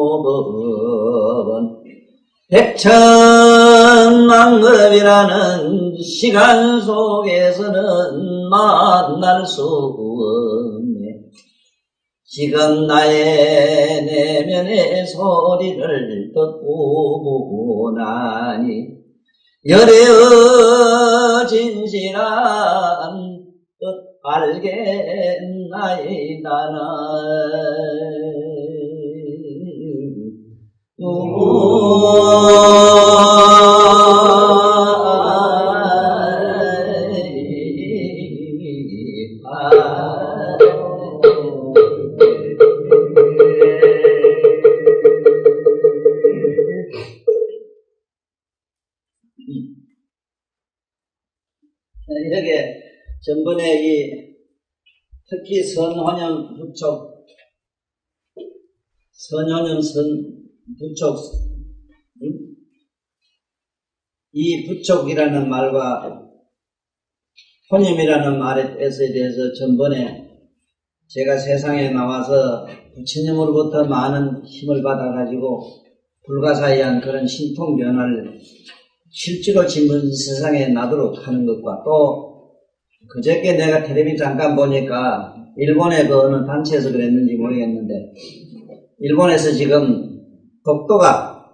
무상심심미묘법은 백천만급이라는 시간 속에서는 만날 수 없네. 지금 나의 내면의 소리를 듣고 보고 나니 열애어 진실한 뜻 알겠나이다. 이렇게 전번에 특히 선환영 부촉, 부촉, 이 부촉이라는 말과 혼념이라는 말에 대해서 전번에 제가 세상에 나와서 부처님으로부터 많은 힘을 받아가지고 불가사의한 그런 신통 변화를 실제로 지금 세상에 나도록 하는 것과 또 그저께 내가 텔레비 잠깐 보니까 일본의 그 어느 단체에서 그랬는지 모르겠는데 일본에서 지금 독도가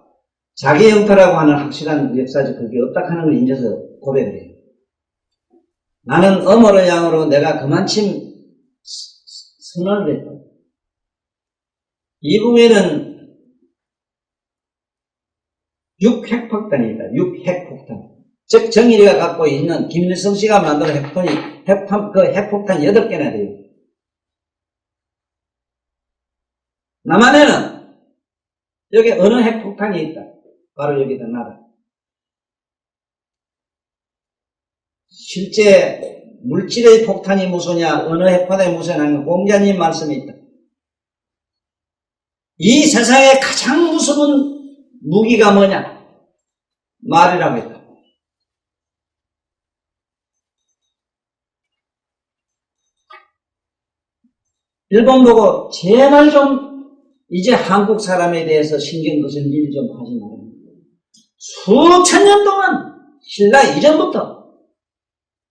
자기 영토라고 하는 확실한 역사적 그게 없다 하는 걸 인정해서 고백을 해요. 나는 어머로 양으로 내가 그만침 선언을 했다. 이북에는 6핵폭탄이다. 6핵폭탄. 즉 정일이가 갖고 있는 김일성 씨가 만든 핵폭탄 8개나 돼요. 남한에는 여기 어느 핵폭탄이 있다. 바로 여기다 나다. 실제 물질의 폭탄이 무엇이냐, 어느 핵폭탄이 무엇이냐, 공자님 말씀이 있다. 이 세상에 가장 무서운 무기가 뭐냐? 말이라고 했다. 일본 보고 제발 좀 이제 한국 사람에 대해서 신경 거슬 일 좀 하지 말아요. 수천 년 동안 신라 이전부터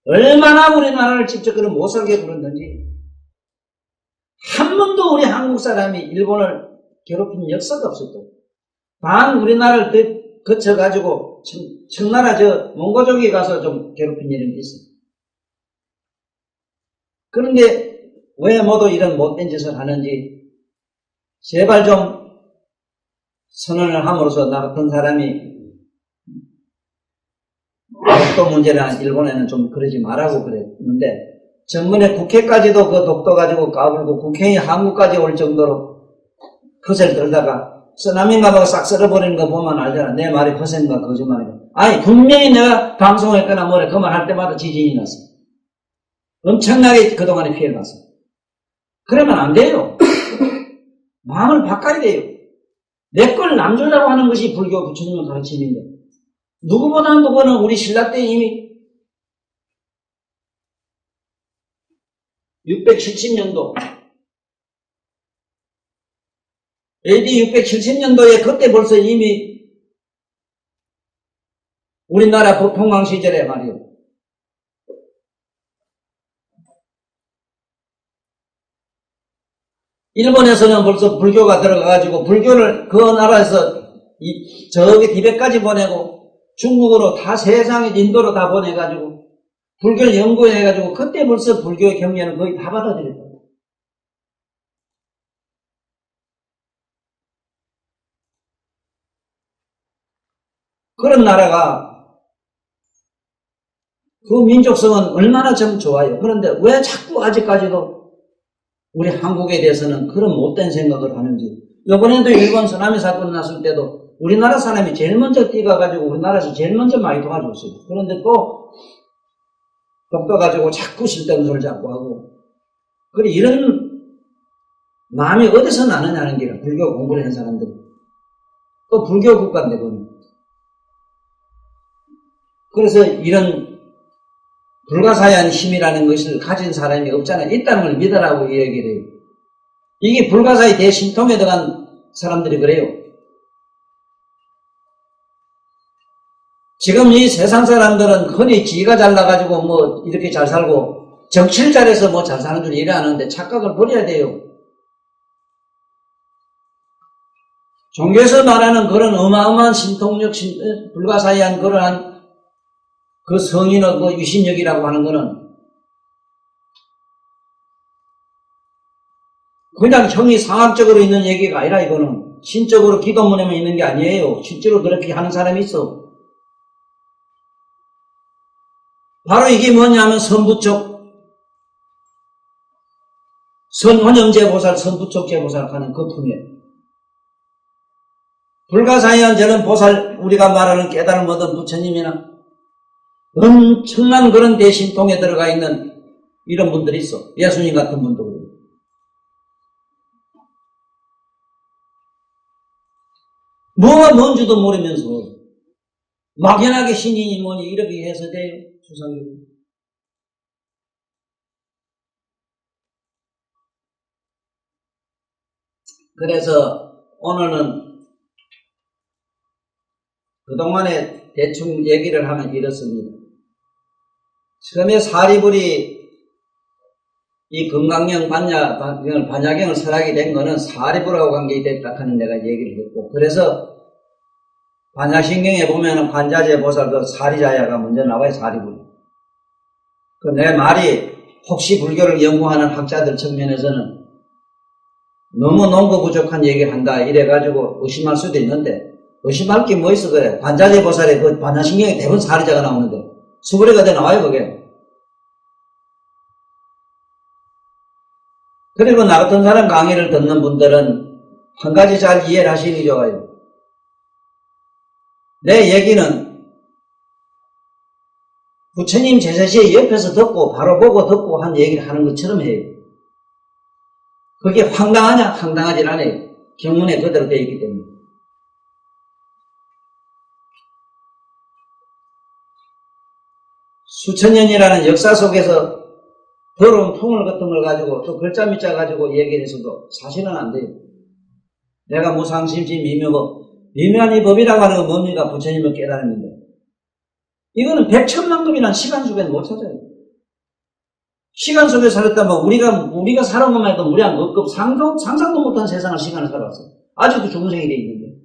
얼마나 우리나라를 직접 그런 못 살게 굴었는지 한 번도 우리 한국 사람이 일본을 괴롭힌 역사가 없었고 단 우리나라를 거쳐가지고 청나라 몽고족이 가서 좀 괴롭힌 일은 있어요. 그런데 왜 모두 이런 못된 짓을 하는지 제발 좀 선언을 함으로써 나 같은 사람이 독도 문제나 일본에는 좀 그러지 말라고 그랬는데 전번에 국회까지도 그 독도 가지고 까불고 국회의 한국까지 올 정도로 헛을 떨다가 쓰나미인가 봐 싹 썰어버리는 거 보면 알잖아. 내 말이 허세인가 거짓말인가. 아니 분명히 내가 방송했거나 뭐래 그 말 할 때마다 지진이 났어. 엄청나게 그동안에 피해를 봤어. 그러면 안 돼요. 마음을 바꿔야 돼요. 내 걸 남주라고 하는 것이 불교 부처님의 가르침인데 누구보다 누구는 우리 신라 때 이미 670년도 AD 670년도에 그때 벌써 이미 우리나라 보통왕 시절에 말이요. 일본에서는 벌써 불교가 들어가가지고 불교를 그 나라에서 저기 티벳까지 보내고 중국으로 다 세상에 인도로 다 보내가지고 불교를 연구해가지고 그때 벌써 불교의 경륜을 거의 다 받아들였다. 그런 나라가 그 민족성은 얼마나 참 좋아요. 그런데 왜 자꾸 아직까지도 우리 한국에 대해서는 그런 못된 생각을 하는지. 이번에도 일본 쓰나미 사건 났을 때도 우리나라 사람이 제일 먼저 뛰어가가지고 우리나라에서 제일 먼저 많이 도와줬어요. 그런데 또 독도 가지고 자꾸 쓸데없는 소리를 자꾸 하고. 그래 이런 마음이 어디서 나느냐는 게 불교 공부를 한 사람들이. 또 불교 국가인데 그거는. 그래서 이런 불가사의한 힘이라는 것을 가진 사람이 없잖아요. 있다는 걸 믿으라고 얘기를 해요. 이게 불가사의 대신통에 들어간 사람들이 그래요. 지금 이 세상 사람들은 흔히 지가 잘나가지고 뭐 이렇게 잘 살고 정치를 잘해서 뭐 잘 사는 줄 이해하는데 착각을 버려야 돼요. 종교에서 말하는 그런 어마어마한 신통력, 불가사의한 그러한 그 성인의 그 유신력이라고 하는 거는 그냥 형이 상학적으로 있는 얘기가 아니라 이거는 신적으로 기도문에만 있는 게 아니에요. 실제로 그렇게 하는 사람이 있어. 바로 이게 뭐냐면 선부적, 선환영제보살, 선부적제보살 하는 그 품이에요. 불가사의한 저런 보살, 우리가 말하는 깨달음 얻은 부처님이나 엄청난 그런 대신통에 들어가 있는 이런 분들이 있어. 예수님 같은 분도 그래요. 뭐가 뭔지도 모르면서 막연하게 신인이 뭐니 이렇게 해서 돼요. 수상적으로. 그래서 오늘은 그동안에 대충 얘기를 하면 이렇습니다. 처음에 사리불이 이 건강경 반야경을 설하게 된 거는 사리불하고 관계됐다 하는 내가 얘기를 했고, 그래서 반야신경에 보면은 관자재 보살 그 사리자야가 먼저 나와요. 사리불. 그 내 말이 혹시 불교를 연구하는 학자들 측면에서는 너무 논거 부족한 얘기를 한다 이래가지고 의심할 수도 있는데, 의심할 게 뭐 있어 그래. 관자재 보살의 그 반야신경에 대부분 사리자가 나오는데 수불이가 돼 나와요 그게. 그리고 나 같은 사람 강의를 듣는 분들은 한 가지 잘 이해를 하시기 좋아요. 내 얘기는 부처님 제사시에 옆에서 듣고 바로 보고 듣고 한 얘기를 하는 것처럼 해요. 그게 황당하냐? 황당하진 않아요. 경문에 그대로 되어 있기 때문에. 수천 년이라는 역사 속에서 더러운 통을 같은 걸 가지고 또 글자 밑자 가지고 얘기를 해서도 사실은 안 돼요. 내가 무상심심 미묘법, 미묘한 이 법이라고 하는 건 뭡니까? 부처님을 깨달았는데 이거는 백천만급이란 시간 속에는 못 찾아요. 시간 속에 살았다면 우리가 살아온 것만 해도 무량 억급 상상도 못한 세상을 시간을 살아왔어요. 아직도 중생이 돼 있는데.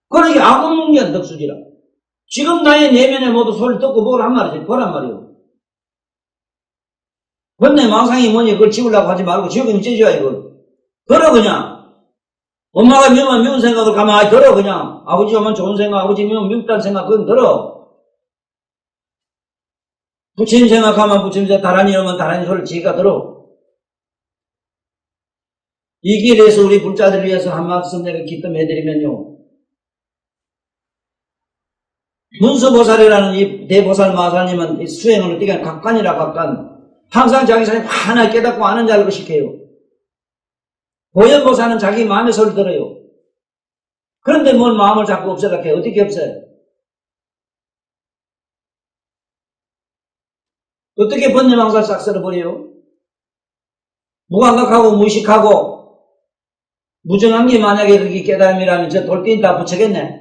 그러니까 악업문견 덕수지라. 지금 나의 내면에 모두 소리를 듣고 뭘 한 말이지, 보란 말이오. 번뇌 망상이 뭐니, 그걸 지우려고 하지 말고, 지우면 찢어야 이거. 들어, 그냥. 엄마가 미운 생각을 가만히 들어, 그냥. 아버지 오면 좋은 생각, 아버지 미우면 미웠다는 생각, 그건 들어. 부처님 생각하면 부처님, 다란이 오면 다란이 소리를 지가 들어. 이 길에서 우리 불자들을 위해서 한 말씀 내가 기뜸해드리면요. 문수보살이라는 이 대보살 마사님은 이 수행을 어떻게 각관이라 각관. 항상 자기 자신이 하나 깨닫고 아는 자 알고 시켜요. 보현보살은 자기 마음의 소리를 들어요. 그런데 뭘 마음을 자꾸 없애라고 해. 어떻게 없어요? 어떻게 번뇌망사를 싹 쓸어버려요? 무감각하고 무의식하고 무정한 게 만약에 그렇게 깨달음이라면 저 돌핀 다 붙이겠네.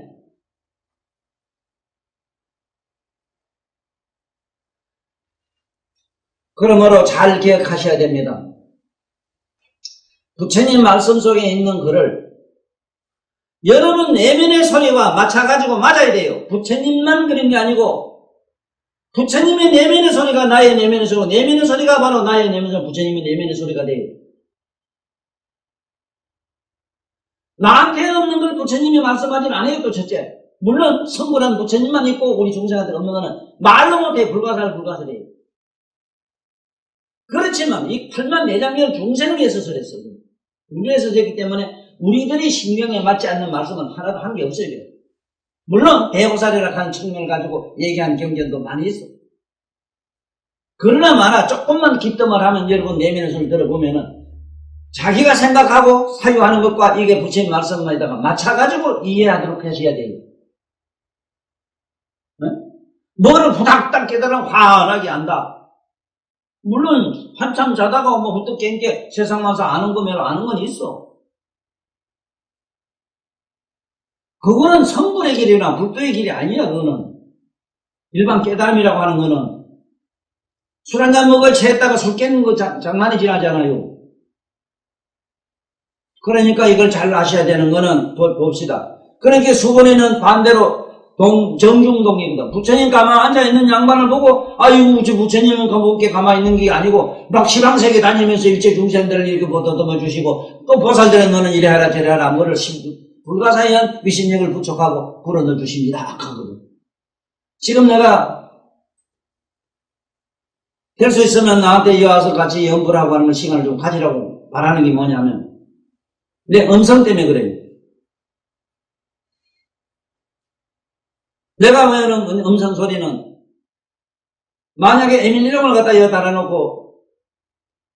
그러므로 잘 기억하셔야 됩니다. 부처님 말씀 속에 있는 글을 여러분 내면의 소리와 맞춰가지고 맞아야 돼요. 부처님만 그런 게 아니고 부처님의 내면의 소리가 나의 내면의 소리고 내면의 소리가 바로 나의 내면의 소리, 부처님의 내면의 소리가 돼요. 나한테 없는 걸 부처님이 말씀하진 않아요. 또 첫째, 물론 성불한 부처님만 있고 우리 중생한테 없는 거는 말로 못해. 불가사리해요. 그렇지만 이 8만 내장면 중생을 위해서 설했어요. 우리를 위해서 했기 때문에 우리들이 신경에 맞지 않는 말씀은 하나도 한 게 없어요. 물론 대보살이라 하는 측면을 가지고 얘기한 경전도 많이 있어. 그러나 마나 조금만 기뜸을 하면 여러분 내면의 소리를 들어보면은 자기가 생각하고 사유하는 것과 이게 부처님 말씀에다가 맞춰가지고 이해하도록 하셔야 돼요. 뭐를 후닥닥 깨달으면 환하게 안다. 물론 한참 자다가 뭐 후딱 깬 게 세상 와서 아는 거면 아는 건 있어. 그거는 성불의 길이나 불도의 길이 아니야. 그거는 일반 깨달음이라고 하는 거는 술 한잔 먹을 채했다가 술 깨는 거 장난이 지나잖아요. 그러니까 이걸 잘 아셔야 되는 거는 봅시다. 그러니까 수번에는 반대로 정중동이거든. 부처님 가만 앉아있는 양반을 보고 아이고 부처님은 그렇게 가만히 있는 게 아니고 막 시방세계 다니면서 일체 중생들을 이렇게 보듬어 주시고 또 보살들은 너는 이래 하라 저래 하라 뭐를 불가사의한 위신력을 부족하고 불어넣어 주십니다. 하거든. 지금 내가 될 수 있으면 나한테 이어 와서 같이 연구하고 하는 시간을 좀 가지라고 바라는 게 뭐냐면 내 음성 때문에 그래요. 내가 외우는 음성 소리는 만약에 에밀리종을 갖다 여기 달아놓고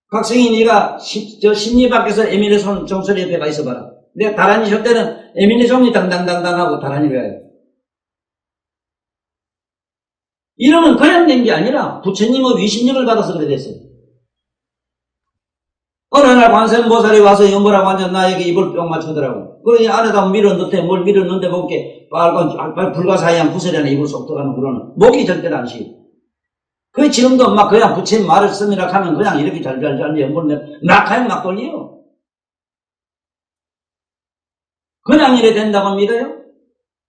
각성이 네가 저 심리 밖에서 에밀리 종소리 옆에 가 있어봐라. 내가 다란이 쉴 때는 에밀리 종이 당당당당 하고 다란이를 해요. 이러면 그냥 된 게 아니라 부처님의 위신력을 받아서 그래 됐어요. 어느 날 관세음보살이 와서 연보라고 앉아 나에게 입을 뿅 맞추더라고. 그러니 안에다 밀어 넣대. 뭘 밀어 넣는데 볼게 빨간 불가사의한 구슬이 안에 입을 쏙 들어가는 그러는 목이 절대로 안 쉬어. 그 지금도 막 그냥 부처님 말을 쓰느라 하면 그냥 이렇게 잘잘잘 연보를 막 하면 막 돌려. 그냥 이래 된다고 믿어요?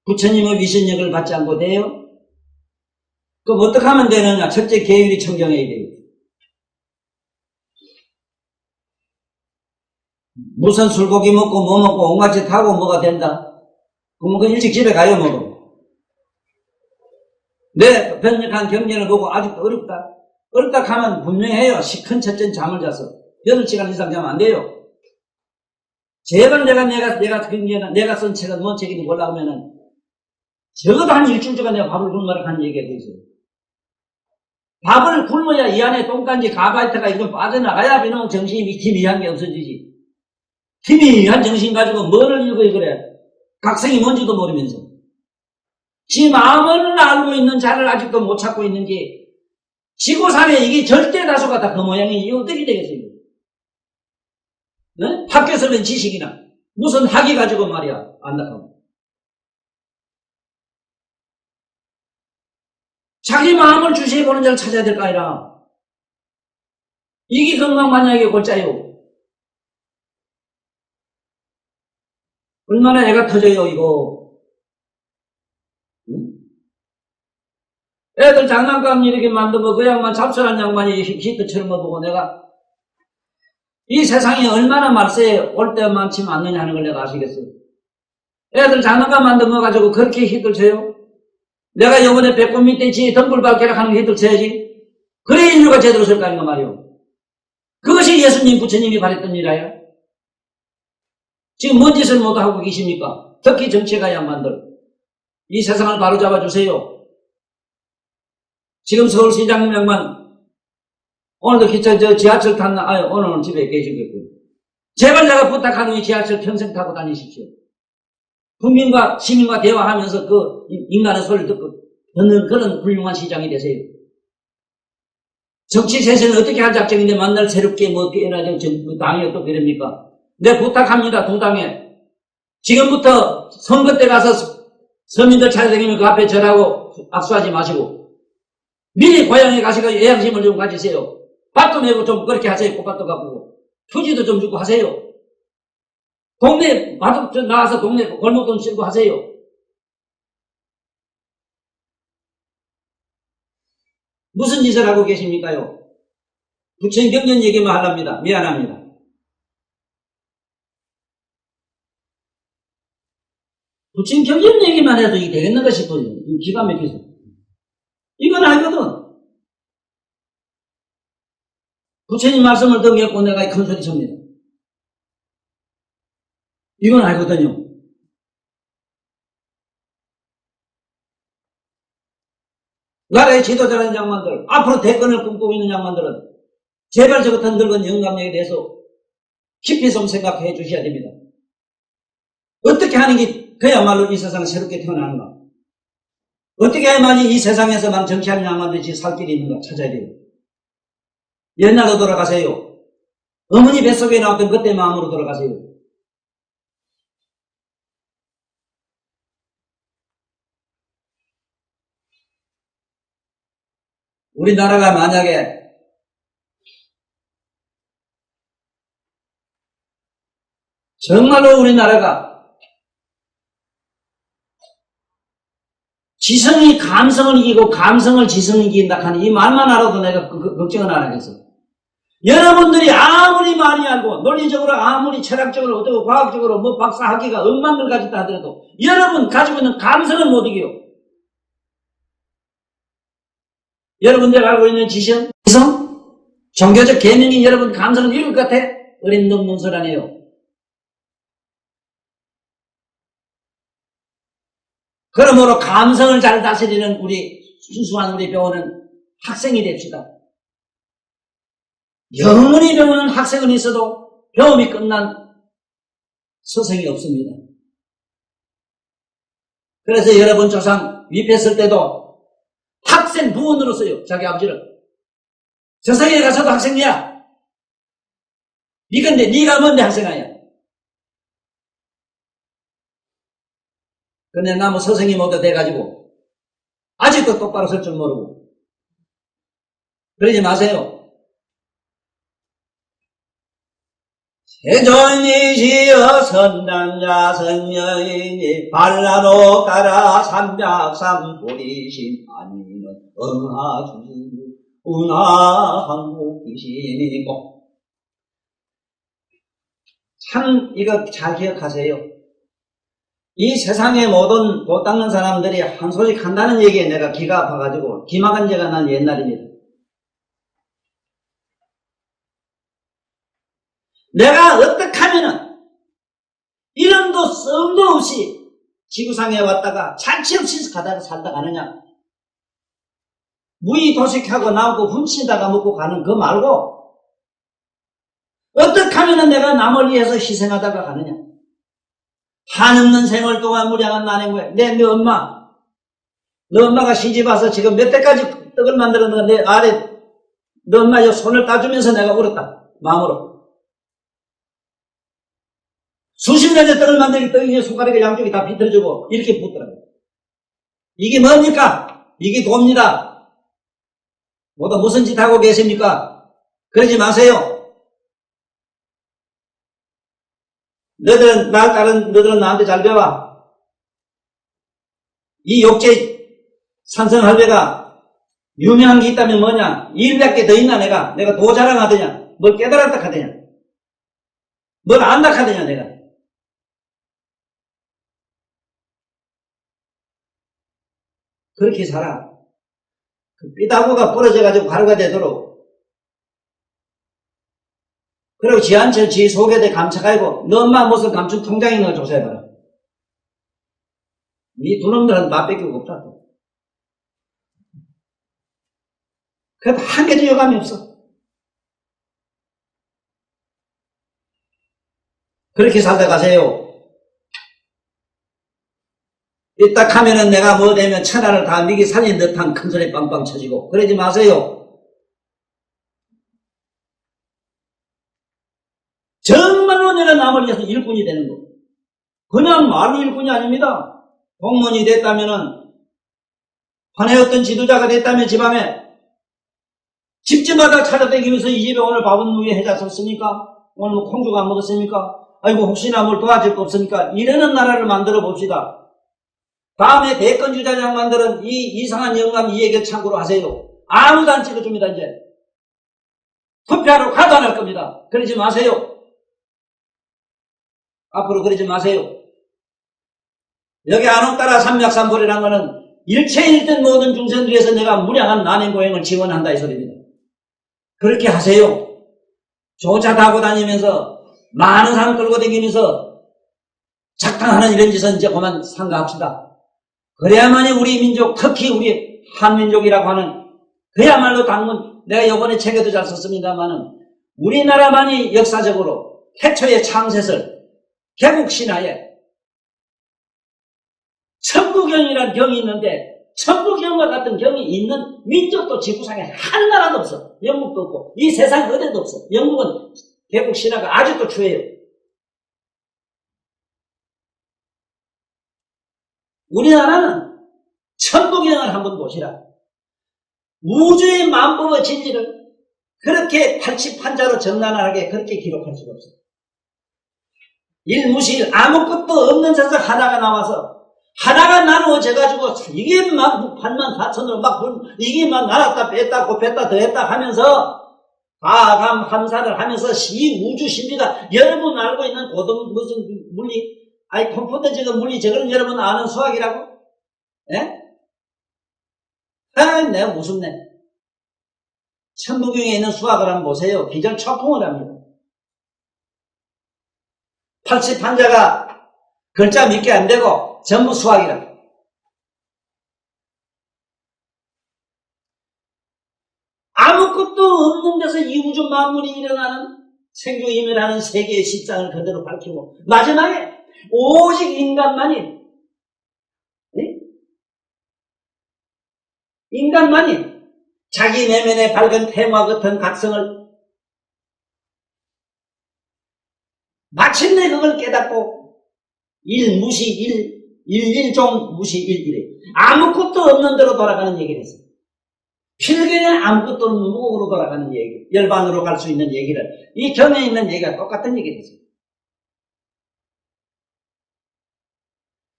부처님의 위신력을 받지 않고 돼요? 그럼 어떻게 하면 되느냐? 첫째 계율이 청정해야 돼요. 무슨 술고기 먹고 뭐 먹고 온갖 짓 하고 뭐가 된다? 그러면 그 일찍 집에 가요 먹어. 내 변력한 경전을 보고 아직도 어렵다. 어렵다 하면 분명히 해요. 시큰 첫째 잠을 자서 8시간 이상 자면 안 돼요. 제발 내가 쓴 책은 뭔 책인지 보려고 하면은 적어도 한 일주일 동안 내가 밥을 굶어라 하는 얘기가 돼 있어요. 밥을 굶어야 이 안에 똥간지 가바이트가 이건 빠져나가야 비는 정신이 희미한 게 없어지지. 희미한 정신 가지고 뭐를 읽어야 그래. 각성이 뭔지도 모르면서. 지 마음을 알고 있는 자를 아직도 못 찾고 있는지 지구상에 이게 절대 다수가 다 그 모양이니 어떻게 되겠어요? 네? 학교에서 낸 지식이나 무슨 학위 가지고 말이야 안다고. 자기 마음을 주시해보는 자를 찾아야 될 거 아니라 이게 건강만약의 골자요. 얼마나 애가 터져요 이거. 응? 애들 장난감 이렇게 만들고 그 양반 잡술한 양반이 히트처럼 보고 내가 이 세상에 얼마나 말세에 올 때만치 많느냐 하는 걸 내가 아시겠어요. 애들 장난감 만든 거 가지고 그렇게 히트를 쳐요. 내가 요번에 배꼽 밑에 지 덤불박계를 하는 게 히트를 쳐야지. 그래 인류가 제대로 설 거 아닌가 말이요. 그것이 예수님 부처님이 바랬던 일이야. 지금 뭔 짓을 못하고 계십니까? 특히 정치가 양반들. 이 세상을 바로잡아 주세요. 지금 서울시장님 양반 오늘도 지하철 탔나? 오늘은 집에 계시겠고요. 제발 내가 부탁하는 이 지하철 평생 타고 다니십시오. 국민과 시민과 대화하면서 그 인간의 소리를 듣는 그런 훌륭한 시장이 되세요. 정치 세세는 어떻게 할 작정인데 만날 새롭게 뭐 깨어나죠. 당이 어떻게 됩니까? 내 부탁합니다. 두 당에. 지금부터 선거 때 가서 서민들 찾아다니면 그 앞에 절하고 악수하지 마시고 미리 고향에 가시고 애양심을 좀 가지세요. 밭도 내고 좀 그렇게 하세요. 꽃밭도 가꾸고 휴지도 좀 주고 하세요. 동네 마도 나와서 동네 골목돈 쓸고 하세요. 무슨 짓을 하고 계십니까요? 부처님 경전 얘기만 하랍니다. 미안합니다. 부처님 경전 얘기만 해도 이게 되겠는가 싶어요. 기가 막혀서. 이건 알거든. 부처님 말씀을 듣고 내가 큰 소리 칩니다. 이건 알거든요. 나라의 지도자라는 양반들, 앞으로 대권을 꿈꾸고 있는 양반들은 제발 저 같은 늙은 영감력에 대해서 깊이 좀 생각해 주셔야 됩니다. 어떻게 하는 게 그야말로 이 세상에 새롭게 태어나는가? 어떻게 해야만이 이 세상에서만 정치하는 양반들이 살 길이 있는가 찾아야 돼요. 옛날로 돌아가세요. 어머니 뱃속에 나왔던 그때 마음으로 돌아가세요. 우리나라가 만약에 정말로 우리나라가 지성이 감성을 이기고 감성을 지성이 이긴다 하는 이 말만 알아도 내가 걱정은 안 하겠어. 여러분들이 아무리 많이 알고 논리적으로 아무리 철학적으로 어떻고 과학적으로 뭐 박사학위가 억만들 가졌다 하더라도 여러분 가지고 있는 감성은 못 이겨요. 여러분들 알고 있는 지성? 종교적 계명이 여러분 감성을 읽을 것 같아? 어린 놈 소리 아니에요. 그러므로 감성을 잘 다스리는 우리 순수한 우리 병원은 학생이 됩시다. 영원히 병원은 학생은 있어도 병원이 끝난 서생이 없습니다. 그래서 여러분 조상 위패했을 때도 학생 부원으로서요. 자기 아버지를 저상에 가서도 학생이야. 니건데 니가 뭔데 학생이야. 근데 나 뭐 서생이 모두 돼가지고 아직도 똑바로 설 줄 모르고 그러지 마세요. 세존이시여 선단자 선녀이니 발라노 따라 삼백삼보리신 아니는 응하주시니 운하항복이시니고. 참 이거 잘 기억하세요. 이 세상의 모든 도 닦는 사람들이 한 소식 한다는 얘기에 내가 기가 아파가지고 기막은 제가 난 옛날입니다. 내가 어떻게 하면은 이름도 썸도 없이 지구상에 왔다가 잔치 없이 가다가 살다 가느냐. 무의도식하고 나오고 훔치다가 먹고 가는 그 말고 어떻게 하면은 내가 남을 위해서 희생하다가 가느냐. 한없는 생을 동안 무량한 난행구에 내 엄마, 너 엄마가 시집 와서 지금 몇 대까지 떡을 만들었는가 내 아래 너 엄마 손을 따주면서 내가 울었다. 마음으로. 수십 년째 떡을 만들기 떡이 손가락에 양쪽이 다 비틀어주고 이렇게 붙더라고요. 이게 뭡니까? 이게 돕니다. 모두 무슨 짓 하고 계십니까? 그러지 마세요. 너희들은 너희들은 나한테 잘 배워. 이 욕제 산성할배가 유명한 게 있다면 뭐냐? 100개 더 있나 내가 도 자랑하더냐? 뭘 깨달았다 하더냐? 뭘 안다 하더냐 내가? 그렇게 살아. 그 삐다구가 부러져가지고 가루가 되도록. 그리고 지한철 지 속에대 감춰가지고 너 엄마 무슨 감춘 통장에 넣어 조사해봐라. 니 두 놈들은 나 뺏기고 없다. 그래도 한 개도 여감이 없어. 그렇게 살다 가세요. 이딱 하면은 내가 뭐 되면 천하를 다 미기 살린 듯한 큰 소리 빵빵 쳐지고 그러지 마세요. 정말로 내가 남을 위해서 일꾼이 되는 거. 그냥 말로 일꾼이 아닙니다. 공무원이 됐다면은, 판에 어떤 지도자가 됐다면 집안에, 집집마다 찾아다니면서 이 집에 오늘 밥은 누에 해잤었습니까? 오늘 뭐 콩주가 안 먹었습니까? 아이고, 혹시나 뭘 도와줄 거 없습니까? 이러는 나라를 만들어 봅시다. 다음에 대권주자 양반들은 이 이상한 영감 이 얘기를 참고로 하세요. 아무도 안 찍어줍니다, 이제. 투표하러 가도 안 할 겁니다. 그러지 마세요. 앞으로 그러지 마세요. 여기 안옥 따라 삼맥삼보리라는 거는 일체일든 모든 중생들 위해서 내가 무량한 난행고행을 지원한다 이 소리입니다. 그렇게 하세요. 조차 타고 다니면서 많은 사람 끌고 다니면서 작당하는 이런 짓은 이제 그만 삼가합시다. 그래야만이 우리 민족, 특히 우리 한민족이라고 하는 그야말로 당문, 내가 이번에 책에도 잘 썼습니다만은 우리나라만이 역사적으로 태초의 창셋을 개국 신화에 천부경이라는 경이 있는데 천부경과 같은 경이 있는 민족도 지구상에 한 나라도 없어. 영국도 없고 이 세상 어디도 없어. 영국은 개국 신화가 아직도 추해요. 우리나라는 천부경을 한번 보시라. 우주의 만법의 진리를 그렇게 팔십판자로 정난하게 그렇게 기록할 수가 없어. 일무실 아무것도 없는 세상 하나가 나와서 하나가 나누어져가지고 이게 막 84,000으로 막 이게 막 나눴다 뺐다 곱했다 더했다 하면서 과감 함사를 하면서 이 우주 신비가 여러분 알고 있는 고등 무슨 물리 아니 컴퓨터적인 물리 저거는 여러분 아는 수학이라고? 예? 아, 내가 무섭네. 천부경에 있는 수학을 한번 보세요. 기절초풍을 합니다. 80판자가 글자 몇 개 안 되고 전부 수학이라. 아무것도 없는 데서 이 우주 만물이 일어나는 생조임이라는 세계의 실상을 그대로 밝히고 마지막에 오직 인간만이 자기 내면의 밝은 태마 같은 각성을 마침내 그걸 깨닫고 일일종 무시 일일에 아무것도 없는 대로 돌아가는 얘기를 했어요. 필경에 아무것도 없는 무곡으로 돌아가는 얘기, 열반으로 갈 수 있는 얘기를 이 경에 있는 얘기가 똑같은 얘기를 했어요.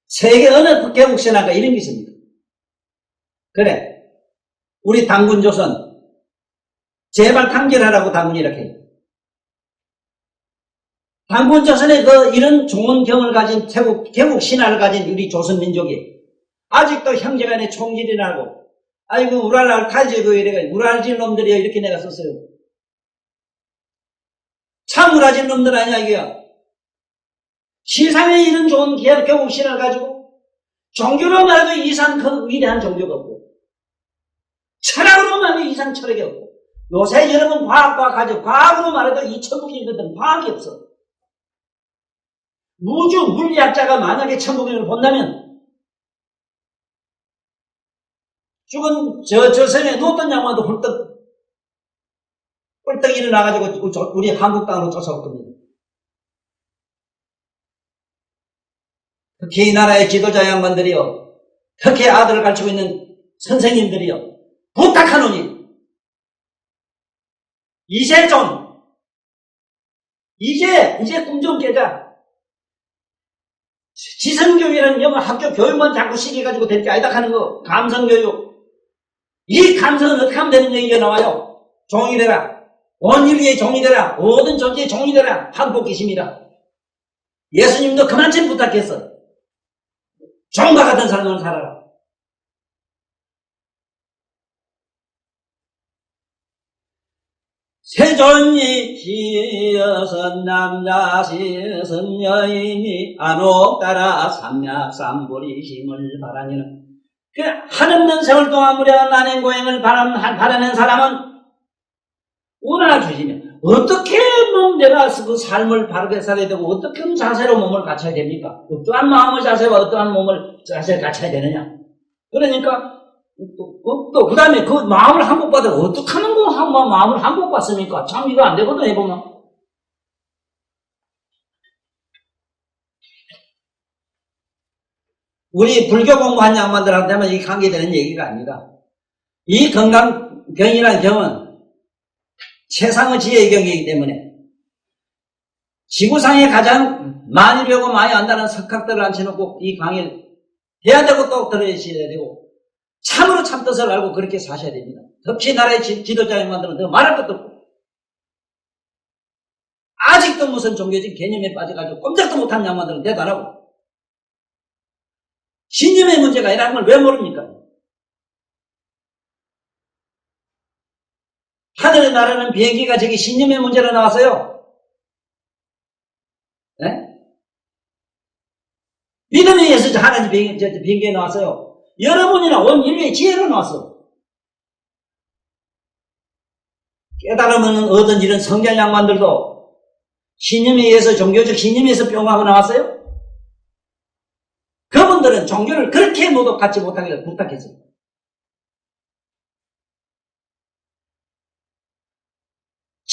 세계 어느 개국신화가 이런 게 있습니까? 그래, 우리 당군조선 제발 탐결하라고 당군이 이렇게 해요. 당군조선의 이런 좋은 경을 가진 개국 신화를 가진 우리 조선민족이 아직도 형제간에 총질이라고 아이고 우랄 알타이즈고 이래가 우랄질 놈들이야 이렇게 내가 썼어요. 참 우랄질 놈들 아니야 이게야. 세상에 이런 좋은 개국 신화를 가지고 종교로 말해도 이상 그 위대한 종교가 없고 철학으로 말해도 이상 철학이 없고 요새 여러분 과학과 가지고 과학으로 말해도 이 천국인 것들은 과학이 없어. 우주 물리학자가 만약에 천국인을 본다면 죽은 저 섬에 누웠던 양반도 훌떡 일어나가지고 우리 한국 땅으로 쫓아올 겁니다. 특히 이 나라의 지도자 양반들이요, 특히 아들을 가르치고 있는 선생님들이요, 부탁하노니 이제 꿈 좀 깨자. 지성교육이라는 영어 학교 교육만 자꾸 시켜가지고 될 게 아니다 하는 거. 감성교육. 이 감성은 어떻게 하면 되는 얘기가 나와요? 종이 되라. 온 인류의 종이 되라. 모든 존재의 종이 되라. 한복기심이라. 예수님도 그만큼 부탁했어. 종과 같은 삶을 살아라. 세존이 지어선 남자 시선 여인이 안옥 따라 삼약삼불이 힘을 바라니는 그 한없는 세월 동안 무려 난행고행을 바라는 사람은 오나 주시면 어떻게 내가 그 삶을 바르게 살아야 되고 어떻게 자세로 몸을 갖춰야 됩니까? 어떠한 마음의 자세와 어떠한 몸을 자세를 갖춰야 되느냐? 그러니까 또 그 다음에 그 마음을 한복받아 어떻게 하는 거 마음을 한복받습니까? 참 이거 안 되거든 해보면. 우리 불교 공부한 양반들한테만 이 관계되는 얘기가 아니다. 이 건강경이라는 경은 최상의 지혜의 경이기 때문에 지구상에 가장 많이 배우고 많이 안다는 석학들을 앉혀놓고 이 강의를 해야 되고 또 들어주셔야 되고 참으로 참 뜻을 알고 그렇게 사셔야 됩니다. 특히 나라의 지도자 양반들은 더 말할 것도 없고 아직도 무슨 종교적 개념에 빠져가지고 꼼짝도 못한 양반들은 대단하고 신념의 문제가 아니라는 걸 왜 모릅니까? 하늘에 날아는 비행기가 저기 신념의 문제로 나왔어요. 네? 믿음에 의해서 하나님 비행기에 나왔어요. 여러분이나 온 인류의 지혜로 나왔어. 깨달으면 얻은 이런 성경 양반들도 신념에 의해서 종교적 신념에 의해서 뿅하고 나왔어요. 그분들은 종교를 그렇게 모두 갖지 못하기를 부탁했어요.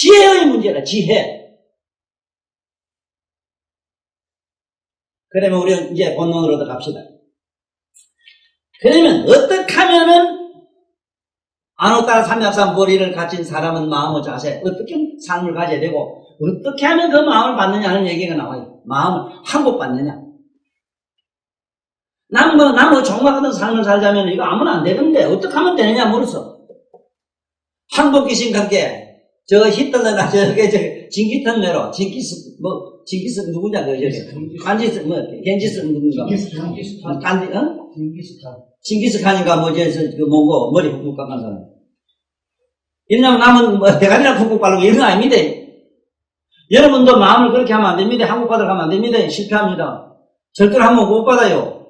지혜의 문제다, 지혜. 그러면 우리 이제 본론으로 들어갑시다. 그러면 어떻게 하면은 안옥따라 삼약삼보리를 가진 사람은 마음의 자세, 어떻게 삶을 가져야 되고 어떻게 하면 그 마음을 받느냐는 얘기가 나와요. 마음을 항복받느냐. 남의 종과 같은 삶을 살자면 이거 아무나 안 되는데 어떻게 하면 되느냐 물었어. 항복귀신 관계 저 히틀러나 저게 징기탄 메로 징기스 누구냐 간지스 겐지스 누군가 간지 징기스칸인가 그 몽고 머리 훅훅 깎은 사람. 이러면 남은 대가리나 훅훅 바르고 이런 거 아닙니다. 여러분도 마음을 그렇게 하면 안 됩니다. 항복받으러 가면 안 됩니다. 실패합니다. 절대로 항복 못 받아요.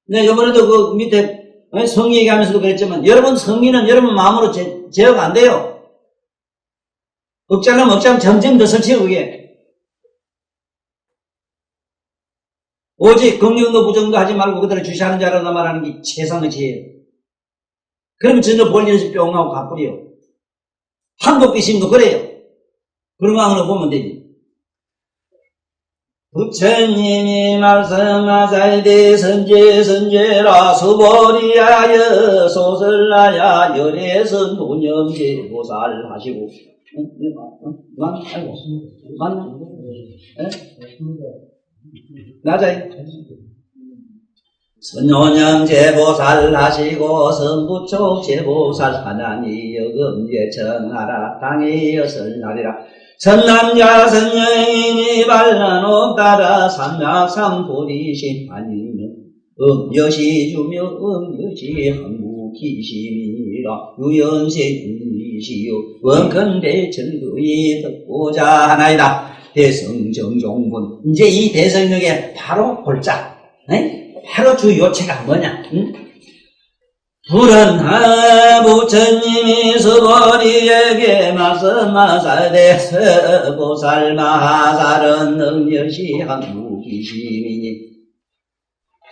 네, 이번에도 그 밑에 성의 얘기하면서도 그랬지만 여러분 성의는 여러분 마음으로 제어가 안 돼요. 억지하면 점점 더 설치고 그게. 오직 긍정도 부정도 하지 말고 그들을 주시하는 자라나 말하는 게 최상의 지혜예요. 그러면 전혀 볼일 없이 뿅하고 가버려요. 항복귀신도 그래요. 그런 거 하나 보면 되지. 부처님이 말씀하사이되 선제라 서보리하여 소설나야 열애선 도념제 보살하시고 맞나? 맞아요. 선요념 제보살하시고 선부촉 제보살 하나니 여금제 청하라 당이여 설날이라 선남자 선여인이 발라놓따라 삼약삼보리신 아니는 음여시 주며 음여시 항무기심이라 유연세 유이시요 원컨대 절거이 듣고자 하나이다. 대성정종분. 이제 이 대성령의 바로 골자, 바로 주 요체가 뭐냐? 불은 부처님이 서보리에게 말씀하사되 서보살 마하살은 능여시 항무기심이니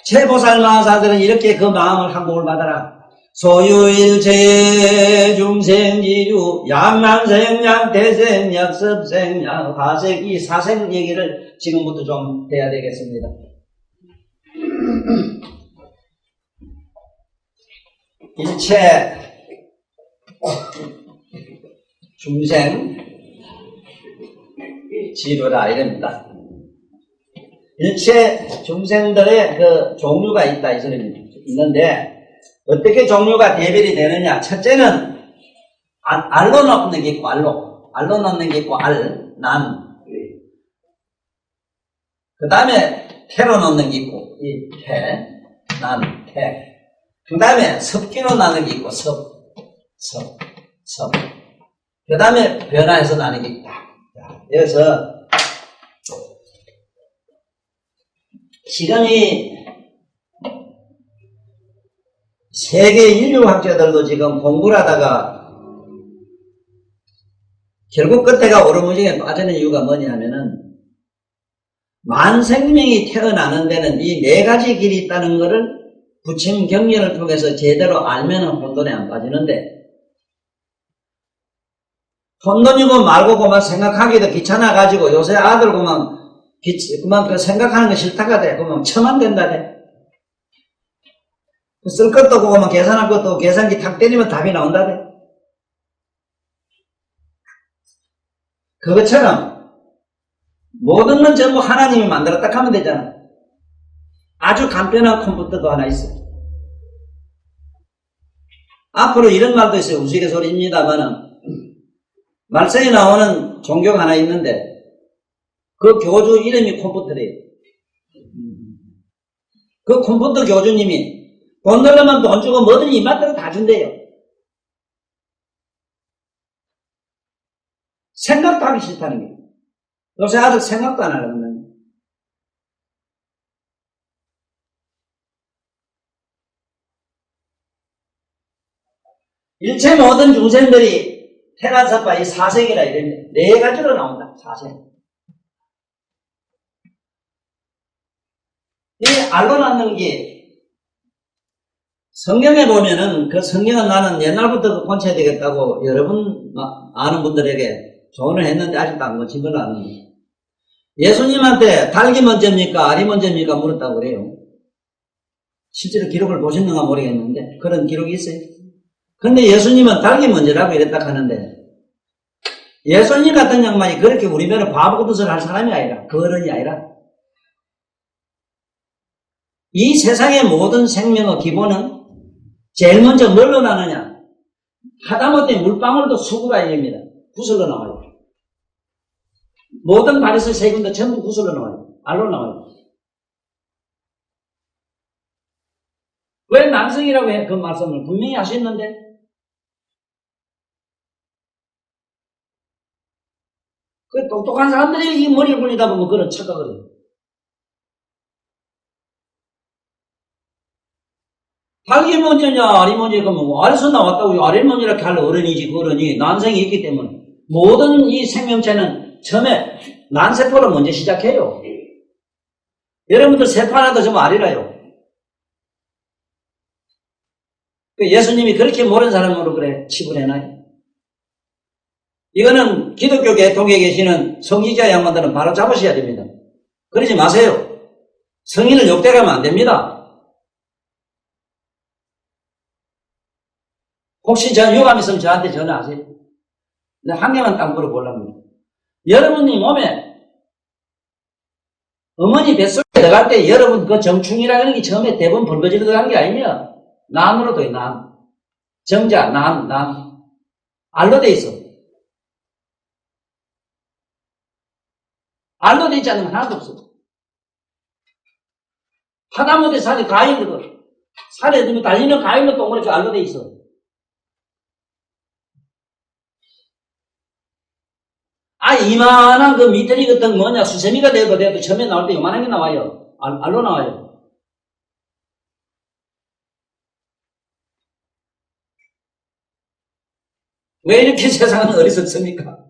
제보살 마하사들은 이렇게 그 마음을 항복을 받아라. 소유일체 중생지주 양난생양 대생양 습생양 화생 이 사생 얘기를 지금부터 좀 해야 되겠습니다. 일체 중생 지루라 이럽니다. 일체 중생들의 그 종류가 있다 이 소리입니다. 있는데 어떻게 종류가 대별이 되느냐? 첫째는 알로 넣는 게 있고 알로 넣는 게 있고 난. 그 다음에 태로 넣는 게 있고 이 태, 난, 태. 그 다음에 섭기로 나는 게 있고 섭. 그 다음에 변화해서 나는 게 있다. 여기서 지금이 세계 인류학자들도 지금 공부를 하다가 결국 끝에가 오르무중에 빠지는 이유가 뭐냐 하면은 만생명이 태어나는 데는 이 네 가지 길이 있다는 것을 부처님 경전을 통해서 제대로 알면은 혼돈에 안 빠지는데 혼돈이고 말고 그만 생각하기도 귀찮아가지고 요새 아들 그만 그 생각하는 거 싫다가 돼. 그만 처만 된다 돼. 쓸 것도 없고 그만 계산할 것도 없고 계산기 탁 때리면 답이 나온다 돼. 그것처럼 모든 건 전부 하나님이 만들었다 하면 되잖아. 아주 간편한 컴퓨터도 하나 있어. 앞으로 이런 말도 있어요. 우스갯소리입니다만은 말세에 나오는 종교가 하나 있는데 그 교주 이름이 컴퓨터래요. 그 컴퓨터 교주님이 돈 들려면 돈 주고 뭐든 이맛대로 다 준대요. 생각도 하기 싫다는 게. 요새 아들 생각도 안 하거든요. 일체 모든 중생들이 태어나서 이 사생이라 이랬는데 네 가지로 나온다. 사생. 이 알고 낳는 게 성경에 보면은 그 성경은 나는 옛날부터 고쳐야 되겠다고 여러분 아는 분들에게 조언을 했는데 아직도 안 고친 걸로 아는데. 예수님한테 닭이 먼저입니까? 알이 먼저입니까? 물었다고 그래요. 실제로 기록을 보셨는가 모르겠는데 그런 기록이 있어요. 그런데 예수님은 닭이 먼저라고 이랬다 하는데 예수님 같은 양반이 그렇게 우리별로 바보 짓을 할 사람이 아니라 그 어른이 아니라 이 세상의 모든 생명의 기본은 제일 먼저 뭘로 나느냐? 하다못해 물방울도 수구가 아닙니다. 구슬로 나와요. 모든 바리새 세균도 전부 구슬로 나와요. 알로 나와요. 왜 난성이라고 해? 그 말씀을 분명히 하셨는데 그 똑똑한 사람들이 이 머리를 굴리다 보면 그런 착각을 해요. 닭이 먼저냐 알이 먼저냐 그러면 알에서 나왔다고 알이 먼저라고 할 어른이지 그 어른이 난생이 있기 때문에 모든 이 생명체는 처음에 난세포로 먼저 시작해요. 여러분들 세포 하나도 좀 알이라요. 예수님이 그렇게 모르는 사람으로 그래 칩을 해놔요. 이거는 기독교 계통에 계시는 성직자 양반들은 바로 잡으셔야 됩니다. 그러지 마세요. 성인을 욕대하면 안 됩니다. 혹시 전 유감 있으면 저한테 전화하세요. 근데 한 개만 딱 물어보려고. 여러분이 몸에 어머니 뱃속에 들어갈 때 여러분 그 정충이라는 게 처음에 대부분 붉어지게 들어간 게 아니냐? 난으로 돼, 난. 정자, 난. 알로 돼 있어. 알로 돼 있지 않으면 하나도 없어. 하다못해 살이 가위로, 살에 달리는 가위로 동그랗게 알로 돼 있어. 이만한 그 미터리 같은 뭐냐, 수세미가 돼도 처음에 나올 때 요만한 게 나와요. 알로 나와요. 왜 이렇게 세상은 어리석습니까?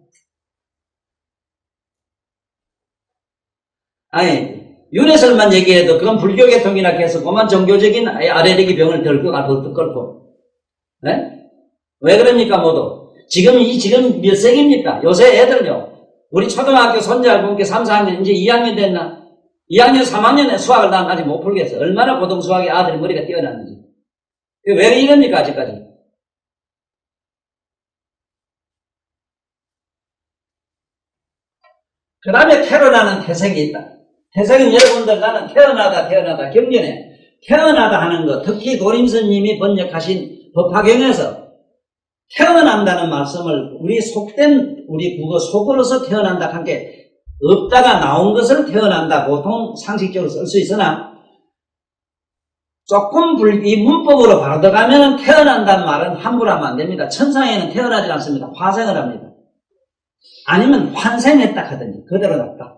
윤회설만 얘기해도 그건 불교 계통이라 해서 그만 종교적인 아레르기 병을 덜 끓고. 네? 왜 그럽니까, 모두? 지금 몇 세기입니까? 요새 애들요. 우리 초등학교 손자 본게 3, 4학년, 이제 2학년 됐나? 2학년, 3학년에 수학을 난 아직 못 풀겠어. 얼마나 고등 수학에 아들이 머리가 뛰어났는지. 왜 이럽니까, 아직까지? 그 다음에 태어나는 태생이 있다. 태생은 여러분들 나는 태어나다 경전에 태어나다 하는 것, 특히 도림선님이 번역하신 법화경에서 태어난다는 말씀을 우리 속된 우리 국어 속어로서 태어난다 한 게 없다가 나온 것을 태어난다 보통 상식적으로 쓸 수 있으나 조금 이 문법으로 바로 들어가면 태어난다는 말은 함부로 하면 안 됩니다. 천상에는 태어나지 않습니다. 화생을 합니다. 아니면 환생했다 하든지 그대로 낫다.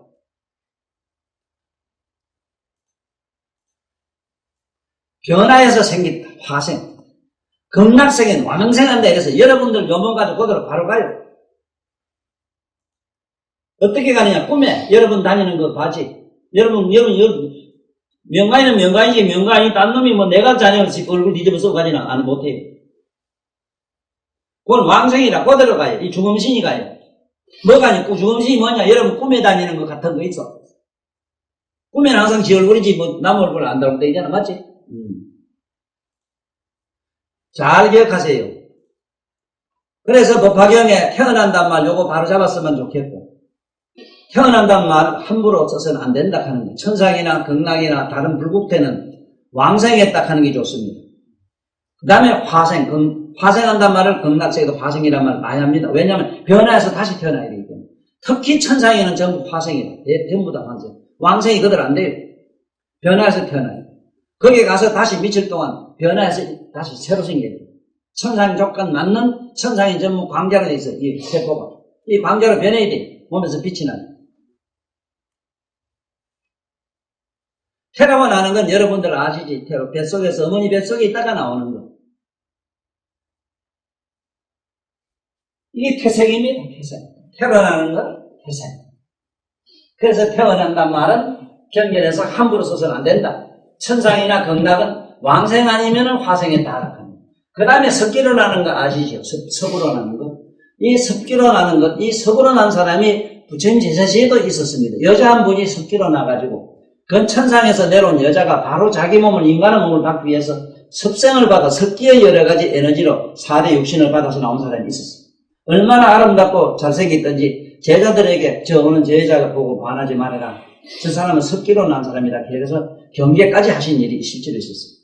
변화해서 생긴다. 화생. 극락생은 완흥생한다. 그래서 여러분들 요번 가지고 그대로 바로 가요. 어떻게 가느냐. 꿈에 여러분 다니는 거 봐지. 여러분 명가이는 명가이지 명가이 딴 놈이 뭐 내가 자녀없이 얼굴 뒤집어 쓰고 가지는 안 못해요. 그건 왕생이라 그대로 가요. 이 주범신이 가요. 뭐가 아니고 주범신이 뭐냐. 여러분 꿈에 다니는 거 같은 거 있어. 꿈에는 항상 지 얼굴이지 뭐 남 얼굴 안 닮을 때 있잖아. 맞지? 잘 기억하세요. 그래서 법화경에 태어난단 말 요거 바로 잡았으면 좋겠고 태어난단 말 함부로 써서는 안 된다 하는 게 천상이나 극락이나 다른 불국태는 왕생했다 하는 게 좋습니다. 그 다음에 화생한단 말을 극락세에도 화생이란 말을 많이 합니다. 왜냐하면 변화해서 다시 태어나야 되기 때문에 특히 천상에는 전부 화생이다. 전부 다 화생. 왕생이 그대로 안 돼요. 변화해서 태어나요. 거기 가서 다시 며칠 동안 변화해서 다시 새로 생겨야 돼요. 천상 조건 맞는 천상이 전부 광자로 돼 있어요. 이 세포가. 이 광자로 변해야 돼. 몸에서 빛이 나요. 태라고 나는 건 여러분들 아시지? 태로. 뱃속에서 어머니 뱃속에 있다가 나오는 거. 이게 태생입니다. 태생. 태어나는 건 태생. 그래서 태어난단 말은 경전에서 함부로 써서는 안 된다. 천상이나 극락은 왕생 아니면 화생했다. 그 다음에 섭기로 나는 거 아시죠? 섭으로 나는 거. 이 습기로 나는 것, 이 섭으로 난 사람이 부처님 제사 시에도 있었습니다. 여자 한 분이 습기로 나가지고 근천상에서 내려온 여자가 바로 자기 몸을 인간의 몸을 받기 위해서 습생을 받아 습기의 여러 가지 에너지로 4대 육신을 받아서 나온 사람이 있었어요. 얼마나 아름답고 잘생겼던지 제자들에게 저거는 제 여자가 보고 반하지 말아라. 저 사람은 습기로 난 사람이다. 그래서 경계까지 하신 일이 실제로 있었어요.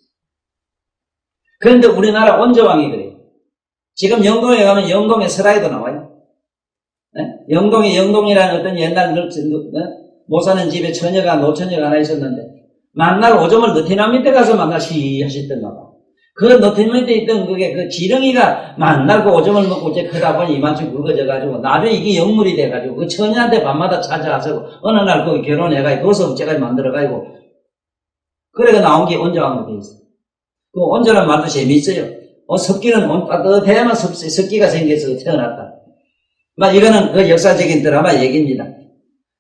그런데 우리나라 원조왕이 그래요. 지금 영동에 가면 영동의 설화에도 나와요. 네? 영동에 영동이라는 어떤 옛날 못 사는 집에 처녀가 노처녀가 하나 있었는데 만날 오줌을 너티남 밑에 가서 만날 시하셨던가 봐. 그 너티남 밑에 있던 그게 그 지렁이가 만날 그 오줌을 먹고 이제 크다 보니 이만큼 굵어져가지고 나중에 이게 영물이 돼가지고 그 처녀한테 밤마다 찾아와서 어느 날 거기 결혼해가지고 거기서 어째까지 만들어가지고 그래가 나온 게 온조왕으로 돼 있어요. 그 온조란 말도 재미있어요. 습기는 따뜻해야만 습기가 생겨서 태어났다. 이거는 그 역사적인 드라마 얘기입니다.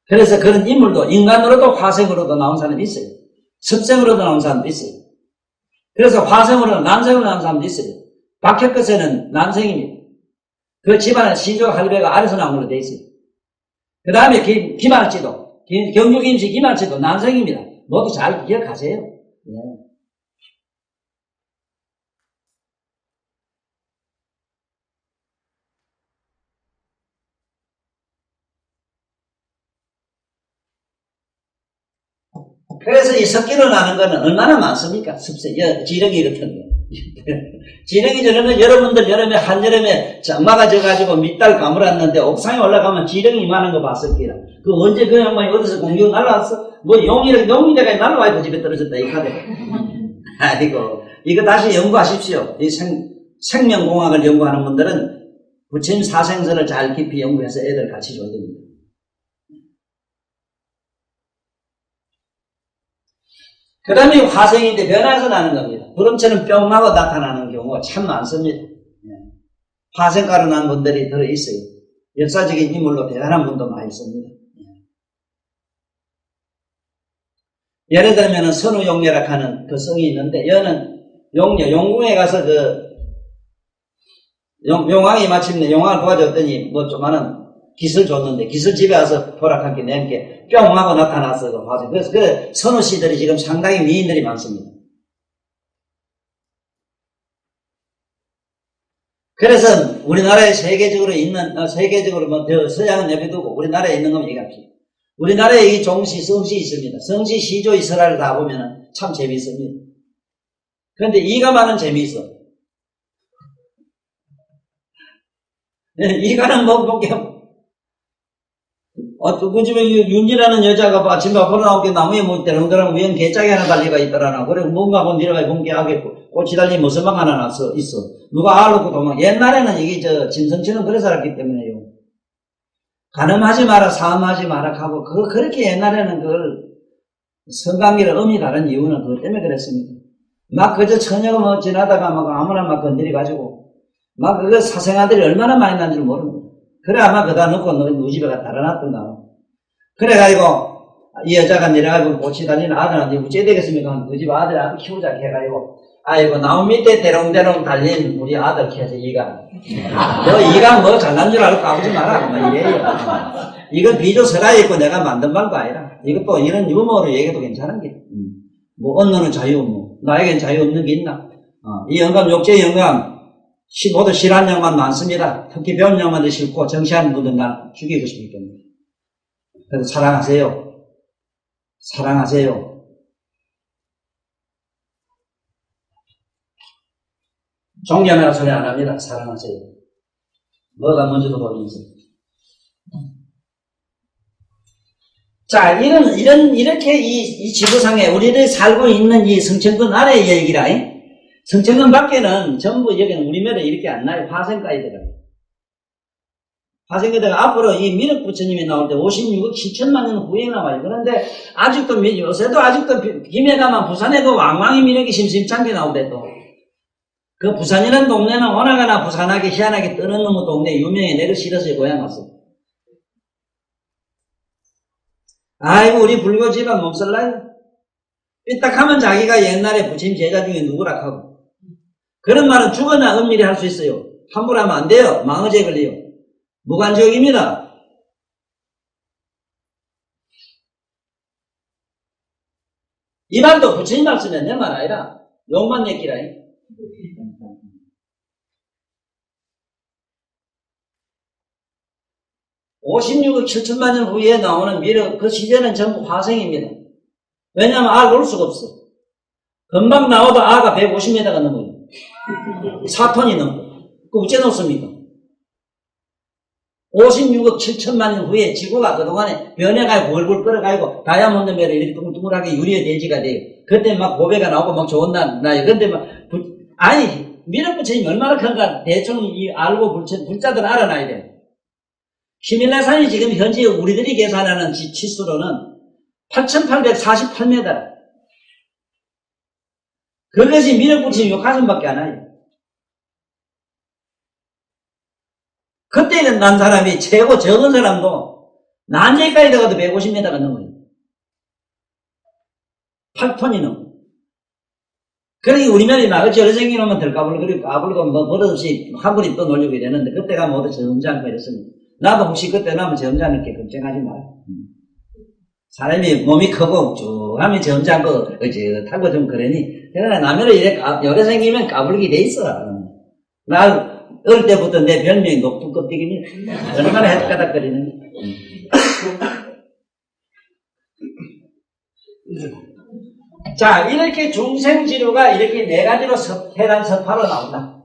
그래서 그런 인물도 인간으로도 화생으로도 나온 사람이 있어요. 습생으로도 나온 사람도 있어요. 그래서 화생으로 남생으로 나온 사람도 있어요. 박혁거세는 남생입니다. 그 집안의 시조 할배가 아래서 나온 걸로 되어 있어요. 그 다음에 김할지도 경주김씨 김할지도 남생입니다. 모두 잘 기억하세요. 네. 그래서 이 습기로 나는 거는 얼마나 많습니까? 습세, 지렁이 같은 거. 지렁이 저런 거 여러분들 한여름에 장마가 져가지고 밑달 가물었는데 옥상에 올라가면 지렁이 많은 거 봤을게요. 그 언제 그 양반이 어디서 공격 날라왔어? 용이래가 날라와야 그 집에 떨어졌다, 이 카드가. 아이고, 이거 다시 연구하십시오. 이 생명공학을 연구하는 분들은 부처님 사생설을 잘 깊이 연구해서 애들 같이 줘야 됩니다. 그 다음에 화생인데 변화해서 나는 겁니다. 구름처럼 뿅 하고 나타나는 경우가 참 많습니다. 화생가로 난 분들이 들어있어요. 역사적인 인물로 대단한 분도 많이 있습니다. 예를 들면 선우용녀라 하는 그 성이 있는데 여는 용녀, 용궁에 가서 용왕이 마침내 용왕을 도와줬더니 조그마한 깃을 줬는데 깃을 집에 와서 포락하게 내게 뿅 하고 나타났어. 그 화생. 그래서 선우 씨들이 지금 상당히 미인들이 많습니다. 그래서 우리나라에 세계적으로 서양은 옆에 두고 우리나라에 있는 건 얘기합시다. 우리나라에 이 종시, 성시 있습니다. 성시, 시조의 설화를 다 보면 참 재미있습니다. 그런데 이가 많은 재미있어. 이가는 그 집에 윤지라는 여자가 아침에 앞으로 나오게 나무에 대롱대롱 위에 개짝이 하나 달리가 있더라나. 그래, 뭔가 하고 내려가 본게하게 꽃이 달린 모서방 하나 있어. 누가 알고 도망. 옛날에는 이게 짐승치는 그래 살았기 때문에요. 간음하지 마라, 사음하지 마라 하고, 그렇게 옛날에는 그걸 성관계를 엄히 다른 이유는 그것 때문에 그랬습니다. 그저 처녀가 지나다가 아무나 건드려가지고, 그거 사생아들이 얼마나 많이 난 줄 모릅니다. 그래, 아마 그다 놓고 너희 집에 가 달아놨던가. 그래가지고, 이 여자가 내려가지고 꽃이 달리는 아들한테 어째 되겠습니까? 그 집 아들 키우자 해가지고, 아이고, 나무 밑에 대롱대롱 달린 우리 아들 키워서 이가. 너 이가 잘난 줄 알고 까부지 마라. 이래요. 이건 비조설화에 있고 내가 만든 말도 아니라. 이것도 이런 유머로 얘기해도 괜찮은 게. 언론은 자유, 나에겐 자유 없는 게 있나? 이 영감, 욕제 영감. 모두 싫어하는 양반 많습니다. 특히 배운 양반도 싫고 정치하는 분들 나 죽이고 싶기 때문에. 그래서 사랑하세요. 사랑하세요. 존경하라 소리 안 합니다. 사랑하세요. 뭐가 뭔지도 모르면서. 자, 이렇게 이 지구상에 우리들이 살고 있는 이 성천군 아래의 얘기라. 성천군 밖에는 전부 여기는 우리 면에 이렇게 안 나요. 화생까지 들어가요. 화생까지가 앞으로 이 민흑 부처님이 나올 때 56억 7천만 년 후에 나와요. 그런데 요새도 아직도 김해 가면 부산에도 왕왕이 민흑이 심심찮게 나오대 또. 그 부산이라는 동네는 오나가나 부산하게 희한하게 떠는 놈의 동네 유명해. 내가 실어서 고향 왔어. 아이고, 우리 불교 집안 몹쓸라요. 삐딱하면 자기가 옛날에 부처님 제자 중에 누구라 하고. 그런 말은 죽어나 은밀히 할 수 있어요. 함부로 하면 안 돼요. 망어제 걸려요. 무관지옥입니다. 이 말도 부처님 말씀에 내 말 아니라 욕만 내끼라. 56억 7천만 년 후에 나오는 미륵, 그 시대는 전부 화생입니다. 왜냐하면 아가 올 수가 없어. 금방 나와도 아가 150m가 넘어요. 4톤이 넘고. 그 어째 놓습니까? 56억 7천만 년 후에 지구가 그동안에 변해가지고 벌벌 끓어가지고 다이아몬드 매를 이렇게 둥글둥글하게 유리의 대지가 돼요. 그때 막 고배가 나오고 막 좋은 날 나요. 근데 막, 아니, 미륵부처님이 얼마나 큰가 대충 알고 불자들 알아놔야 돼요. 히밀라산이 지금 현재 우리들이 계산하는 치수로는 8,848m. 그것이 미륵부처님 요 가슴밖에 안 와요. 그때 난 사람이 최고 적은 사람도 난제까지 들어가도 150m가 넘어요. 8톤이 넘어. 그러니 우리말이 나같이 여러 생기놓으면 덜 까불고 뭐 버릇없이 한 분이 또 놀리고 이랬는데 그때가 모두 점잖고 이랬습니다. 나도 혹시 그때 나면 점잖을게 걱정하지 마라. 사람이 몸이 크고 쭉 하면 점잖고 어젓하고 좀 그러니 그러나 남해로 이래 여러 생기면 까불게 돼 있어. 나 어릴 때부터 내 별명이 높은 껍데기입니다. 얼마나 헷가닥거리는지. 자, 이렇게 중생지류가 이렇게 네 가지로 해단 서파로 나온다.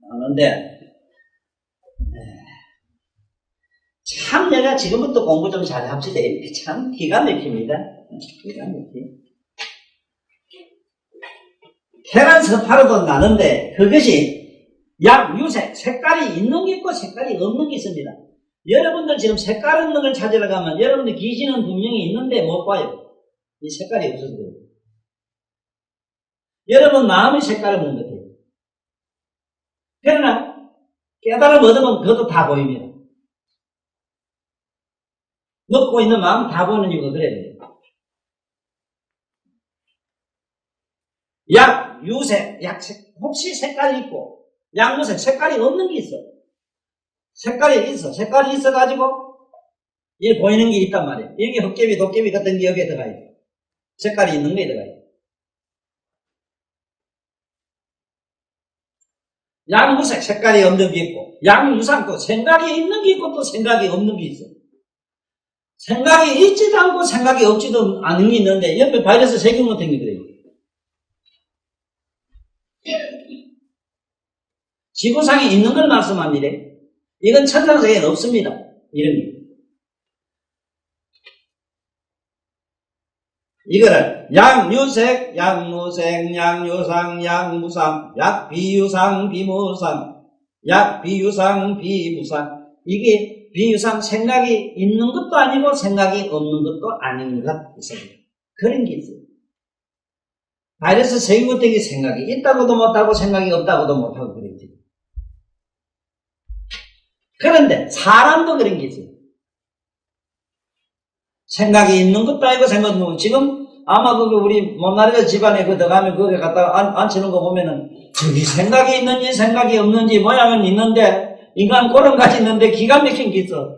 나오는데, 참 내가 지금부터 공부 좀 잘 합시다. 참 기가 막힙니다. 기가 막힙니다. 해란 서파로도 나는데 그것이 약 유색, 색깔이 있는 게 있고 색깔이 없는 게 있습니다. 여러분들 지금 색깔 없는 걸 찾으러 가면 여러분들 귀신은 분명히 있는데 못 봐요. 이 색깔이 없어서 그래요. 여러분 마음의 색깔을 보는 것 같아요. 그러나 깨달음 얻으면 그것도 다 보입니다. 먹고 있는 마음 다 보는 이유가 그래요. 약, 유색, 약색, 혹시 색깔이 있고, 약무색, 색깔이 없는 게 있어. 색깔이 있어가지고, 이 보이는 게 있단 말이에요. 이게 헛개비, 도깨비 같은 게 여기에 들어가요. 색깔이 있는 게 들어가요. 약무색, 색깔이 없는 게 있고, 약유상도 생각이 있는 게 있고, 또 생각이 없는 게 있어. 생각이 있지도 않고, 생각이 없지도 않은 게 있는데, 옆에 바이러스 세균 같은 게 그래요. 지구상에 있는 걸 말씀합니다. 이건 천상세계는 없습니다. 이런 게. 이거를 약유색, 약무색, 약유상, 약무상, 약비유상, 비무상, 약비유상, 비무상. 이게 비유상 생각이 있는 것도 아니고 생각이 없는 것도 아닌 것 있습니다. 그런 게 있어요. 바이러스 세균 같은 게 생각이 있다고도 못하고 생각이 없다고도 못하고 그러지. 그런데 사람도 그런 게 있어요. 생각이 있는 것도 아니고 생각이 없는 것. 지금 아마 그 우리 못나라자 집안에 그 들어가면 거기 갖다가 앉히는 거 보면은 저기 생각이 있는지 생각이 없는지 모양은 있는데 인간 그런 가지 있는데 기가 막힌 게 있어.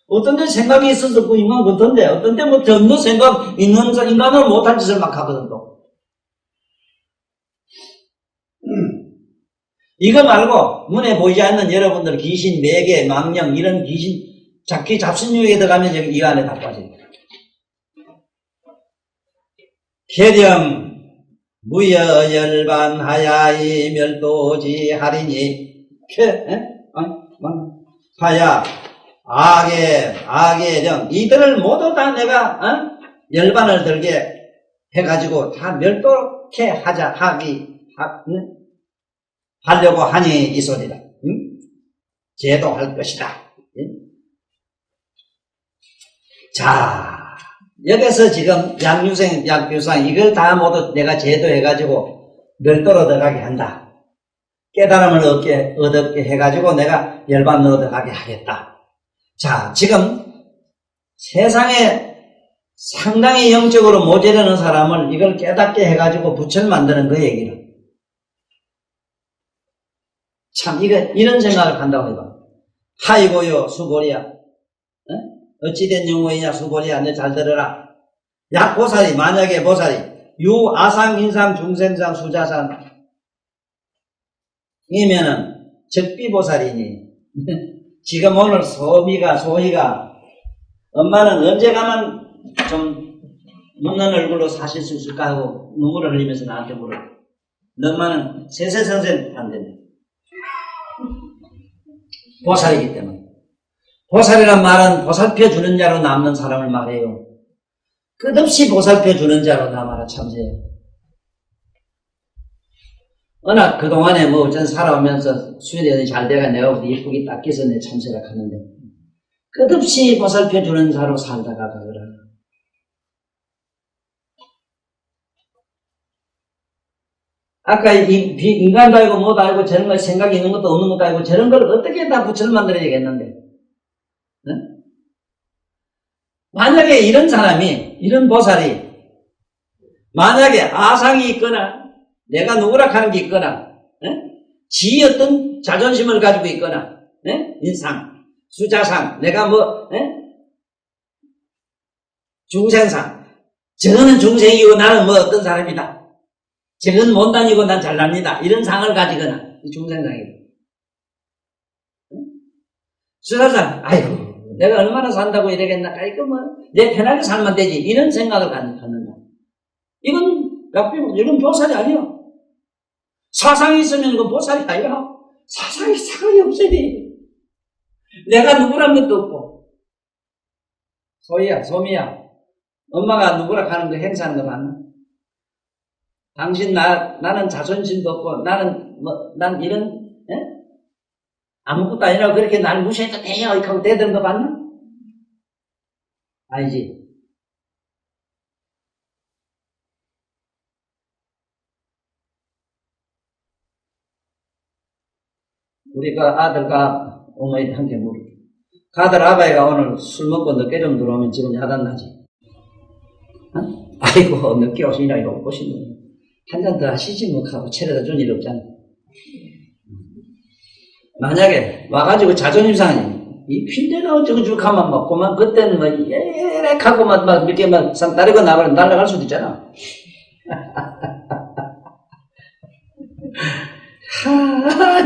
어떤 데 생각이 있어서 그 인간 그렇던데 어떤 데 뭐 전혀 생각 있는 인간은 못할 짓을 막 하거든 또. 이거 말고 눈에 보이지 않는 여러분들 귀신, 매개, 망령 이런 귀신 잡신유에 들어가면 여기 이 안에 다 빠져요. 계령 무여열반하야이 멸도지 하리니 하야 악의 이들을 모두 다 내가 열반을 들게 해가지고 다 멸도케 하려고 하니 이 소리다. 제도할 것이다. 자, 여기서 지금 약유생, 약유상 이걸 다 모두 내가 제도해가지고 멸도로 들어가게 한다. 깨달음을 얻게 해가지고 내가 열반으로 들어가게 하겠다. 자, 지금 세상에 상당히 영적으로 모자라는 사람을 이걸 깨닫게 해가지고 부처를 만드는 그 얘기를. 참, 이런 생각을 한다고 해봐. 하이고요, 수고리야. 어찌된 영혼이냐, 수고리야. 너 잘 들어라. 약보살이, 만약에 보살이, 유, 아상, 인상, 중생상, 수자상, 이면은, 적비보살이니. 지금 오늘 소희가, 엄마는 언제 가면 좀 눕는 얼굴로 사실 수 있을까 하고 눈물을 흘리면서 나한테 물어. 너 엄마는 세세선생 안 된다. 보살이기 때문에. 보살이란 말은 보살펴 주는 자로 남는 사람을 말해요. 끝없이 보살펴 주는 자로 남아라 참세요. 워낙 그동안에 뭐 어쩐 살아오면서 수련이 잘 돼가 내가 이쁘게 닦여서 내 참세라 하는데 끝없이 보살펴 주는 자로 살다가 가거라. 아까 인간도 알고 뭐도 알고 저런 걸 생각이 있는 것도 없는 것도 알고 저런 걸 어떻게 다 부처를 만들어야겠는데. 응? 만약에 이런 사람이, 이런 보살이, 만약에 아상이 있거나, 내가 누구라 하는 게 있거나, 지 어떤 자존심을 가지고 있거나, 인상, 수자상, 내가 중생상, 저거는 중생이고 나는 뭐 어떤 사람이다. 저건 못다니고 난 잘납니다. 이런 상을 가지거나, 중생상이고. 수자상, 아이고. 내가 얼마나 산다고 이러겠나? 이거 내 편하게 살면 되지. 이런 생각을 갖는다. 이건 보살이 아니야. 사상이 있으면 그건 보살이 아니야. 사상이 상관이 없어야 돼. 내가 누구란 것도 없고. 소희야, 소미야. 엄마가 누구라 하는 거 행사하는 거 봤나? 당신 나는 자존심도 없고, 난 이런, 아무것도 아니라고 그렇게 날 무시해도 돼요. 이렇게 하고 대드는 거 봤나? 아니지. 우리가 아들과 어머니 함께 물어. 가들 아바이가 오늘 술 먹고 늦게 좀 들어오면 지금 야단나지. 아이고, 늦게 오시냐, 이러고 보시면. 한 잔 더 하시지, 뭐, 하고 차려다 준 일 없잖아. 만약에 와가지고 자존심 상하니 이 핀대가 어쩌고 쭉 하면 막 그만 그때는 막 예렉하고 막 이렇게 막 상 따르고 나가면 날아갈 수도 있잖아.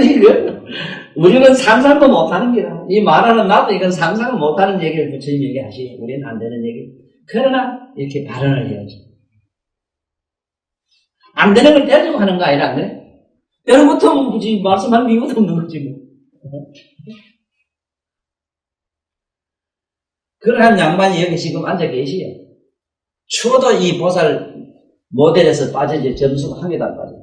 이거 우리는 상상도 못하는 게라. 이 말하는 나도 이건 상상을 못하는 얘기를 부처님 얘기하시. 우리는 안 되는 얘기. 그러나 이렇게 발언을 해야지. 안 되는 걸 떼려고 하는 거 아니라 안 그래? 때로부터 뭐 굳이 말씀하는 이유도 없는 거지 뭐. 그러한 양반이 여기 지금 앉아 계시요. 추워도 이 보살 모델에서 빠지지 점수 한 개도 안 빠져.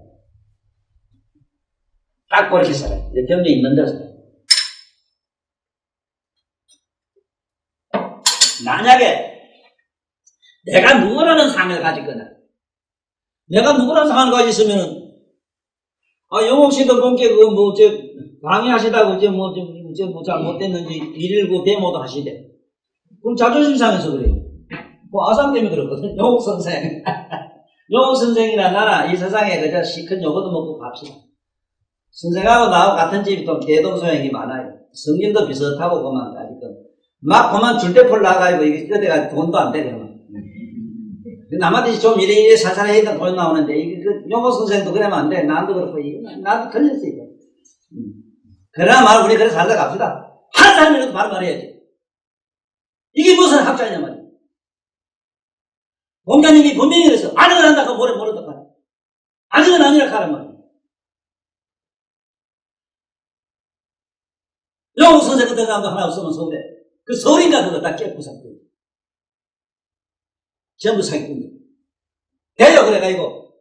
딱 그렇게 살아요. 병이 있는 데서. 만약에 내가 누구라는 상을 가지거나 내가 누구라는 상을 가지있으면은 영옥 씨도 본게 강의하시다고 잘못됐는지 119 데모도 하시대. 그럼 자존심 상해서 그래요. 아상 때문에 그렇거든. 영옥 선생. 영옥 선생이나 나나 이 세상에 그저 시큰 요거도 먹고 갑시다. 선생하고 나하고 같은 집이 또 개동소형이 많아요. 성질도 비슷하고 그만 막 그만 줄대폴 나가고 이게 그때가 돈도 안 되려면. 남한테 좀 이래 살살해 있다 돈 나오는데 이게 영옥 선생도 그러면 안 돼. 나도 그렇고 나도 걸렸어 이거. 그러나 말 우리 그래 살다 갑시다. 한 사람이라도 바로 말해야지. 이게 무슨 학자냐 말이야. 공자님이 분명히 그랬어. 아니면 한다 그 모른다 하라. 아니면 아니라 하란 말이야. 영옥 선생 그때 사람도 하나 없으면 서울에 그 서울인가 그거 다 깨고 살거야. 전부 사기꾼들. 돼요 그래가지고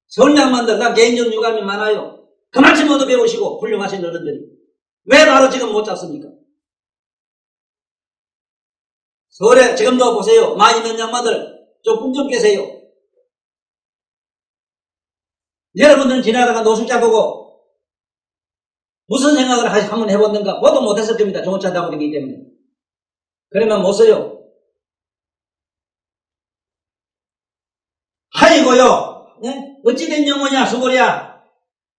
서울 양반들 다 개인적 유감이 많아요. 그만큼 모두 배우시고 훌륭하신 어른들이 왜 바로 지금 못 잡습니까? 서울에 지금도 보세요. 많이 있는 양반들 좀 꿈 좀 깨세요. 여러분들은 지나다가 노숙자 보고 무슨 생각을 한번 해봤는가? 보도 못했을 겁니다. 좋은 차 타고 다니기 때문에. 그러면 못 써요. 아이고요, 네? 어찌된 영혼이야, 수고리야.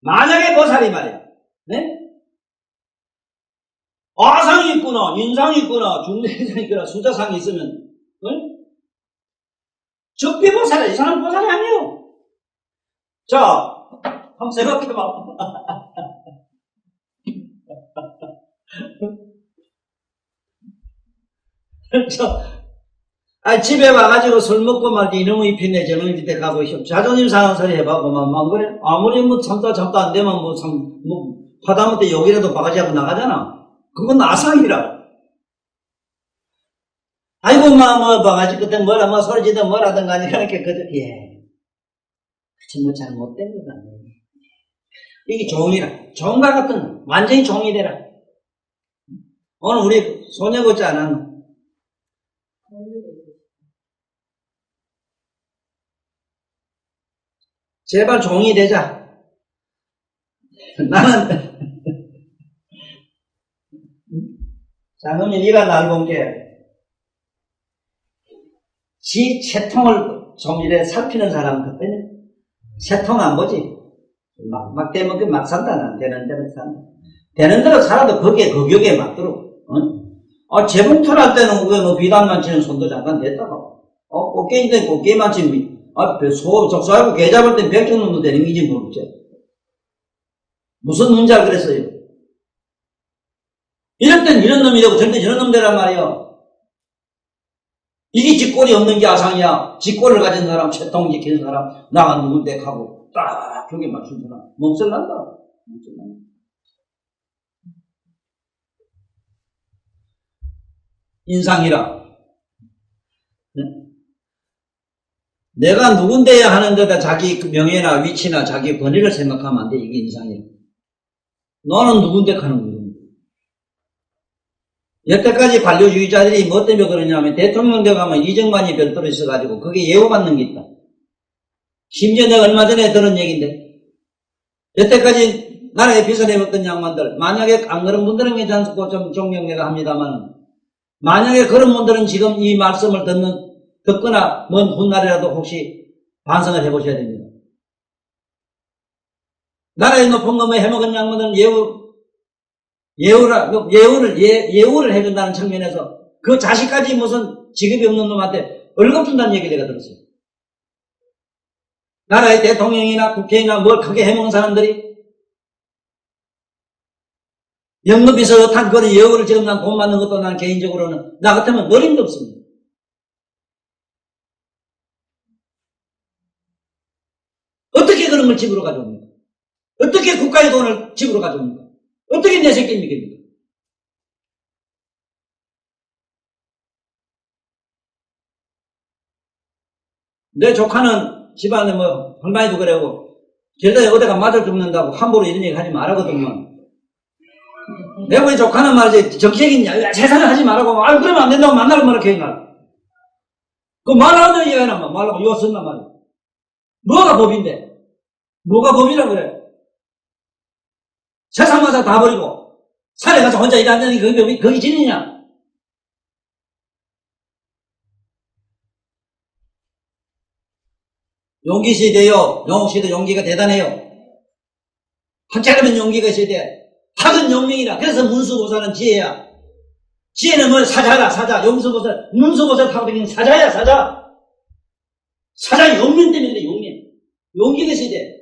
만약에 보살이 말이야, 네? 아상이 있구나, 인상이 있구나, 중대상이 있구나, 수자상이 있으면, 네? 적비보살이야. 이 사람 보살이 아니에요. 자, 한번 생각해봐. 집에 와가지고 술 먹고 말이지, 이놈의 입히네, 저놈의 밑에 가고, 자존심 상한 소리 해봐, 뭐, 그래? 아무리 뭐 참다 안 되면 하다못해 욕이라도 바가지하고 나가잖아. 그건 아상이라. 아이고, 뭐, 바가지 그때 뭐라, 뭐, 소리지든 뭐라든 간에, 그렇게, 예. 그치, 뭐, 잘못된 거다. 이게 종이라. 종과 같은, 완전히 종이 되라. 오늘 우리 소녀 같지 않았나? 제발 종이 되자. 나는, 장로님, 네가 날 본 게, 지 채통을 좀 이래 살피는 사람 같더니, 채통 안 보지? 막 대먹게 막 산다, 난. 되는 대로 산다. 되는 대로 살아도 거기에, 그 격에 맞도록, 재봉틀 할 때는 왜 뭐 비단만 치는 손도 잠깐 됐다고. 꽃게인데 꽃게만 치면, 적소하고 개 잡을 땐 백종 놈도 되는 게지 모르겠지. 무슨 문제야 그랬어요? 이럴 땐 이런 놈이 되고 절대 저런 놈 되란 말이야. 이게 직골이 없는 게 아상이야. 직골을 가진 사람, 채통 지키는 사람, 나가 누군데 하고 딱 벽에 맞춘 사람. 멍설난다. 인상이라. 내가 누군데야 하는 데다 자기 명예나 위치나 자기 권위를 생각하면 안 돼. 이게 인상이라. 너는 누군데 하는 거야. 여태까지 관료주의자들이 뭐 때문에 그러냐면 대통령대 가면 이정관이 별도로 있어가지고 그게 예우받는 게 있다. 심지어 내가 얼마 전에 들은 얘기인데 여태까지 나라에 비선해먹던 양반들 만약에 안 그런 분들은 괜찮고 좀 존경 내가 합니다만 만약에 그런 분들은 지금 이 말씀을 듣거나 먼 훗날이라도 혹시 반성을 해보셔야 됩니다. 나라에 높은 것만 해먹은 양반들은 예우를 해준다는 측면에서 그 자식까지 무슨 직업이 없는 놈한테 월급 준다는 얘기 내가 들었어요. 나라의 대통령이나 국회의나 뭘 크게 해먹은 사람들이 영업비서 탄 그런 예우를 지금 난 돈 받는 것도 난 개인적으로는 나 같으면 어림도 없습니다. 어떻게 그런 걸 집으로 가져옵니까? 어떻게 국가의 돈을 집으로 가져옵니까? 어떻게 내 새끼를 믿깁니까? 내 조카는 집안에 뭐 할머니도 그래고 결국에 어디가 맞아 죽는다고 함부로 이런 얘기 하지 말하거든요. 내가 우리 조카는 말이지 정책이냐 세상에 하지 말라고 그러면 안 된다고 만나고 말하게 했나. 그 말하는 얘기하나 말라고 이거 쓴단 말이야. 뭐가 법인데? 뭐가 법이라 그래? 세상 마사 다 버리고 산에 가서 혼자 일하는 게 거기 진이냐? 용기 있어야 돼요. 영옥 씨도 용기가 대단해요. 한차라면 용기가 있어야 돼. 학은 용명이라. 그래서 문수보살은 지혜야. 지혜는 뭘 사자라, 사자. 용수보살, 문수보살 타고 다니는 사자야, 사자. 사자 용명 때문에 그래, 용명. 용기가 있어야 돼.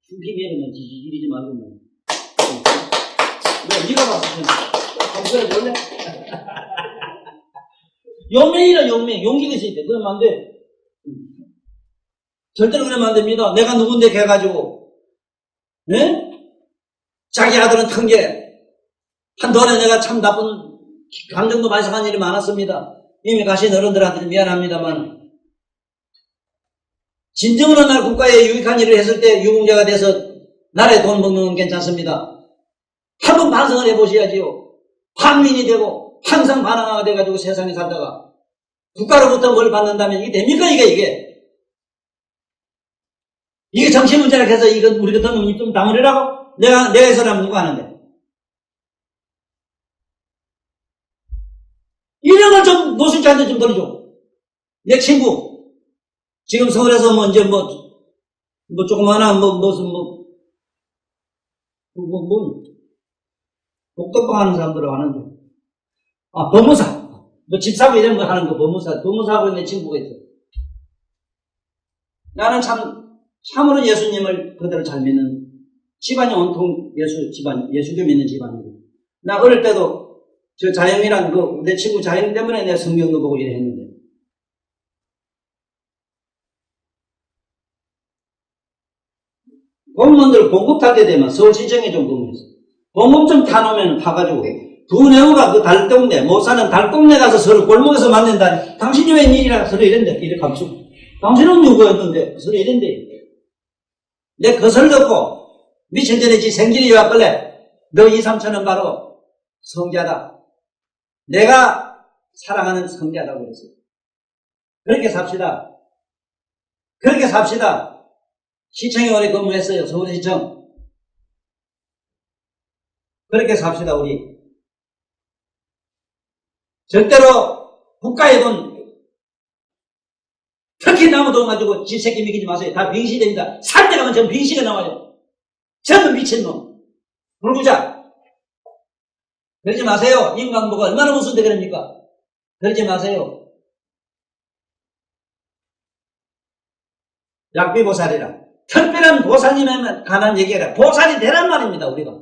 흉기면은 이러지 말고. 네가 봤어. 감사해 볼래? 용맹이라 용맹. 용기가 있어야 돼. 그러면 안 돼. 절대로 그러면 안 됩니다. 내가 누군데 해가지고, 네? 자기 아들은 턴게, 한동안에 내가 참 나쁜 감정도 많이 상한 일이 많았습니다. 이미 가신 어른들한테 미안합니다만, 진정으로 날 국가에 유익한 일을 했을 때 유공자가 돼서 나라에 돈 먹는 건 괜찮습니다. 한번 반성을 해보셔야지요. 한민이 되고 항상 반항하게 돼가지고 세상에 살다가 국가로부터 뭘 받는다면 이게 됩니까? 이게 정치 문제라 해서 이건 우리 같은 놈이 좀 다물으라고? 내가 해서라면 누가 하는데? 이런 걸 좀 노숙자한테 좀 버려줘. 내 친구. 지금 서울에서 뭐 이제 조그마한 복덕방 하는 사람들은 하는데. 법무사. 집 사고 이런 거 하는 거, 법무사하고 내 친구가 있어. 나는 참으로 예수님을 그대로 잘 믿는, 집안이 온통 예수교 믿는 집안이고. 나 어릴 때도 저 자영이란 내 친구 자영 때문에 내 성경도 보고 이래 했는데. 공무원들 공급 탈 때 되면 서울시청에 좀 근무했어. 공급 좀 타놓으면 타가지고 두 내우가 그 달동네, 모사는 달동네 가서 서로 골목에서 만난다. 당신이 웬 일이라 서로 이랬는데, 이래 감추고. 당신은 누구였는데, 서로 이랬는데. 내 것을 듣고, 며칠 전에 지 생길이 왔길래, 너 2, 3천원 바로 성자다. 내가 사랑하는 성자다고 그랬어요. 그렇게 삽시다. 그렇게 삽시다. 시청에 오래 근무했어요. 서울시청. 그렇게 삽시다, 우리. 절대로 국가의 돈, 특히 나무 돈 가지고 지 새끼 믿기지 마세요. 다 빙시 됩니다. 산 데 가면 전 빙시가 나와요. 전부 미친놈. 불구자. 그러지 마세요. 인간보가 얼마나 무슨데 그럽니까? 그러지 마세요. 약비보살이라. 특별한 보살님에만 관한 얘기해라. 보살이 되란 말입니다, 우리가.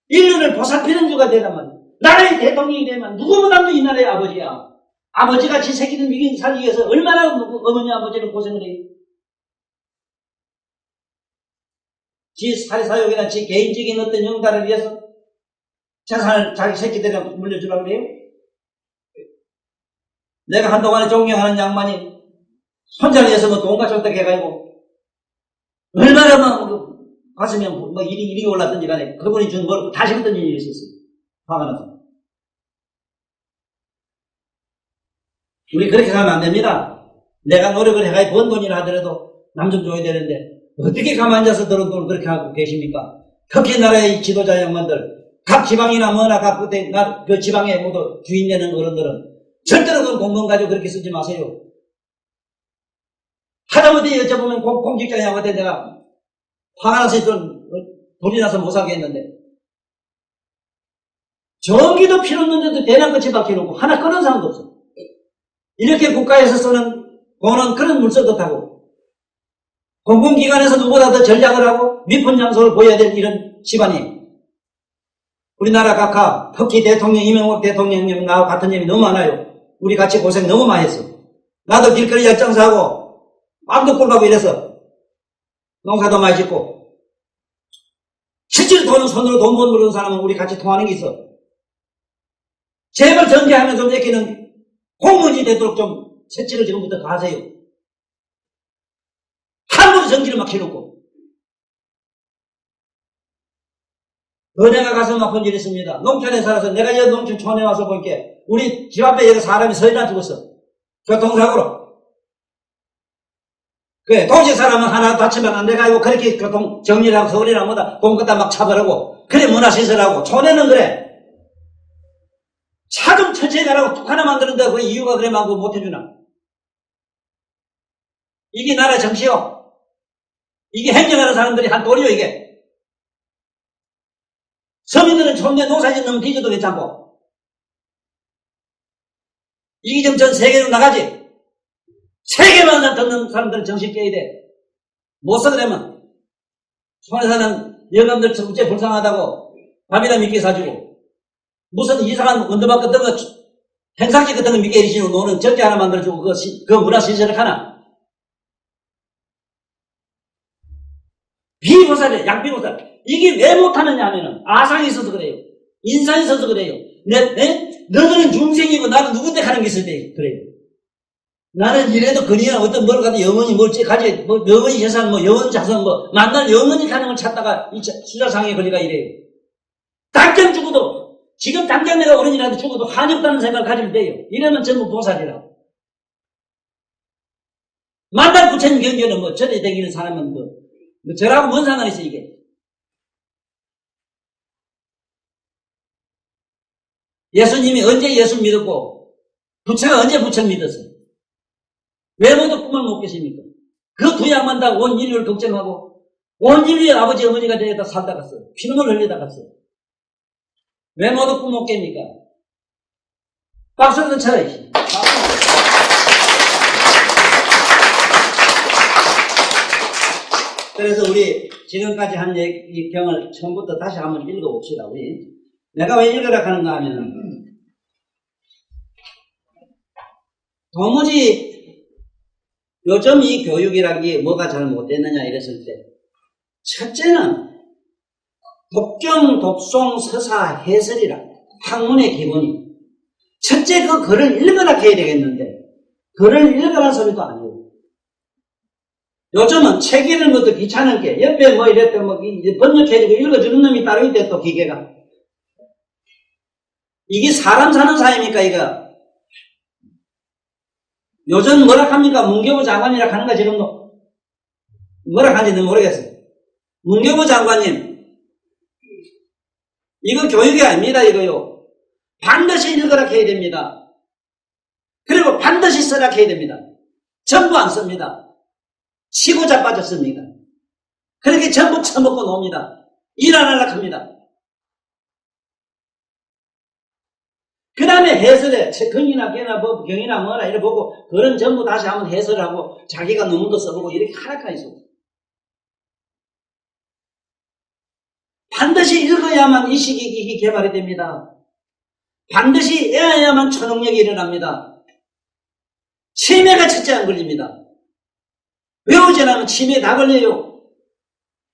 인류를 보살피는 주가 되란 말이야. 나라의 대통령이 되면 누구보다도 이 나라의 아버지야. 아버지가 지 새끼들 미긴 살기 위해서 얼마나 어머니 아버지는 고생을 해요. 지 사회사역이나 지 개인적인 어떤 영달을 위해서 재산을 자기 새끼들한테 물려주라고 그래요? 내가 한동안에 존경하는 양반이 손자를 위해서 돈과 줬다 해가지고 얼마나 가슴이 일이 올랐든지 간에 그분이 준 걸 다시 했던 일이 있었어요. 화가 나서. 우리 그렇게 가면 안 됩니다. 내가 노력을 해가지고 번 돈이라 하더라도 남 좀 줘야 되는데 어떻게 가만히 앉아서 들은 돈을 그렇게 하고 계십니까? 특히 나라의 지도자 양반들, 각 지방이나 뭐나 그 지방에 모두 주인 되는 어른들은 절대로 그 공건 가지고 그렇게 쓰지 마세요. 하다못해 여쭤보면 공직자 양반한테 내가 화가 나서 돈이 나서 못 사게 했는데 전기도 필요 없는데도 대낮 끝이 박혀놓고 하나 끊은 사람도 없어. 이렇게 국가에서 쓰는 돈은 그런 물건도 타고 공공기관에서 누구보다 더 전략을 하고 미풍장소를 보여야 될 이런 집안이 우리나라 각하 특히 대통령 이명박 대통령님 나와 같은 놈이 너무 많아요. 우리 같이 고생 너무 많이 했어. 나도 길거리 약장사하고 빵도 꿀가고 이래서 농사도 많이 짓고 실제로 돈은 손으로 돈 못 부르는 사람은 우리 같이 통하는 게 있어. 제발 정제하면 좀 내끼는 공무원이 되도록 좀 채찍을 지금부터 가세요. 함부로 정지를 막 해놓고. 은행에 가서 막 본 일이 있습니다. 농촌에 살아서 내가 여 농촌촌에 와서 볼게. 우리 집 앞에 여기 사람이 서리나 죽었어. 교통사고로. 그래, 도시 사람은 하나 다치면 안 돼가지고 그렇게 교통 정리를 하고 서울이나 뭐다 돈 갖다 막 차버리고 그래 문화시설하고 촌에는 그래. 차 좀 천천히 가라고 툭 하나 만드는데 그 이유가 그래 막 못해주나. 이게 나라 정치요. 이게 행정하는 사람들이 한 도리요 이게. 서민들은 촌내 농사짓는 놈 뒤져도 괜찮고. 이게 좀 전 세계로 나가지. 세계만 듣는 사람들은 정신 깨야 돼. 못 써 그러면. 촌에 사는 영감들 정체 불쌍하다고 밥이나 믿게 사주고. 무슨 이상한 원더박 같은 거, 행상지 같은 거 믿게 해주시고 너는 절대 하나 만들어주고 그 문화시설을 하나. 비보살이야, 양비보살. 이게 왜 못하느냐 하면은 아상이 있어서 그래요. 인상이 있어서 그래요. 너들은 중생이고 나는 누군데 하는 게 있을 때 그래요. 나는 이래도 그니야 어떤 뭘 가도 영원히 뭘지 가지, 영원히 재산, 영원 자산, 만날 영원히 가는 걸 찾다가 수자상에 걸리가 이래요. 당장 죽어도 지금 당장 내가 어른이라도 죽어도 한없다는 생각을 가지면 돼요. 이러면 전부 보살이라. 만날 부처님 경전은 절에 댕기는 사람은 저라고 뭔 상관이 있어, 이게. 예수님이 언제 예수 믿었고, 부처가 언제 부처 믿었어? 왜 모두 꿈을 못 깨십니까? 그 두 양반 다 온 인류를 걱정하고 온 인류의 아버지 어머니가 되어다 살다 갔어요. 피눈물 흘리다 갔어요. 왜 모두 꿈 못 깹니까? 박수 한번 쳐야지. 그래서 우리 지금까지 한 이 경을 처음부터 다시 한번 읽어봅시다. 우리 내가 왜 읽으라 하는가 하면은 도무지 요즘 이 교육이란 게 뭐가 잘못됐느냐 이랬을 때 첫째는 독경, 독송, 서사, 해설이라 학문의 기본이 첫째 그 글을 읽어라 해야 되겠는데 글을 읽으라는 소리도 아니에요. 요즘은 책 읽는 것도 귀찮은 게 옆에 뭐 이랬대 뭐 번역해주고 읽어주는 놈이 따로 있대 또 기계가. 이게 사람 사는 사회입니까 이거? 요즘 뭐라 합니까? 문교부 장관이라 하는가 지금도? 뭐라 하는지 모르겠어요. 문교부 장관님 이거 교육이 아닙니다 이거요. 반드시 읽어라 해야 됩니다. 그리고 반드시 써라 해야 됩니다. 전부 안 씁니다. 치고 자빠졌습니다. 그렇게 전부 처먹고 놉니다. 일 안 하려고 합니다. 그 다음에 해설에 책경이나 개나 뭐 경이나 뭐나 이래 보고 그런 전부 다시 한번 해설하고 자기가 논문도 써보고 이렇게 하락하 있어. 반드시 읽어야만 이 시기 개발이 됩니다. 반드시 애야만 초능력이 일어납니다. 치매가 첫째 안 걸립니다. 외우지 않으면 치매 다 걸려요.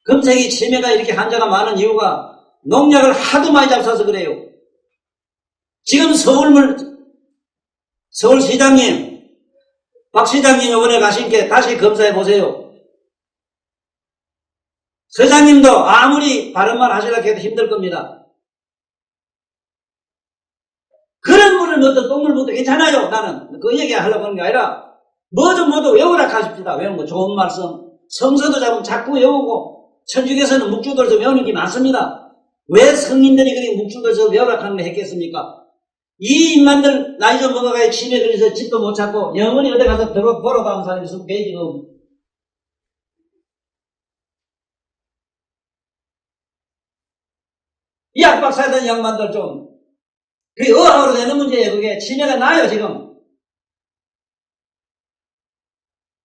금세기 치매가 이렇게 환자가 많은 이유가 농약을 하도 많이 잡숴서 그래요. 지금 서울시장님, 박 시장님 이번에 가신 게 다시 검사해 보세요. 서장님도 아무리 바른말 하시려고 해도 힘들 겁니다. 그런 물을 먹든 똥물 먹든 괜찮아요. 나는 그 얘기 하려고 하는 게 아니라 뭐든 모두 외우라 하십시다. 외우는 거 좋은 말씀. 성서도 자꾸 외우고 천주교에서는 묵주들서 외우는 게 많습니다. 왜 성인들이 그렇게 묵주들서 외우라 하는 거 했겠습니까? 이 인만들 나이 좀 먹어가야 치매 걸려서 집도 못 찾고 영원히 어디 가서 보러 가는 사람이 있으면 돼 지금. 이 약박사던 양반들 좀 그게 의학으로 되는 문제예요. 그게 치매가 나요 지금.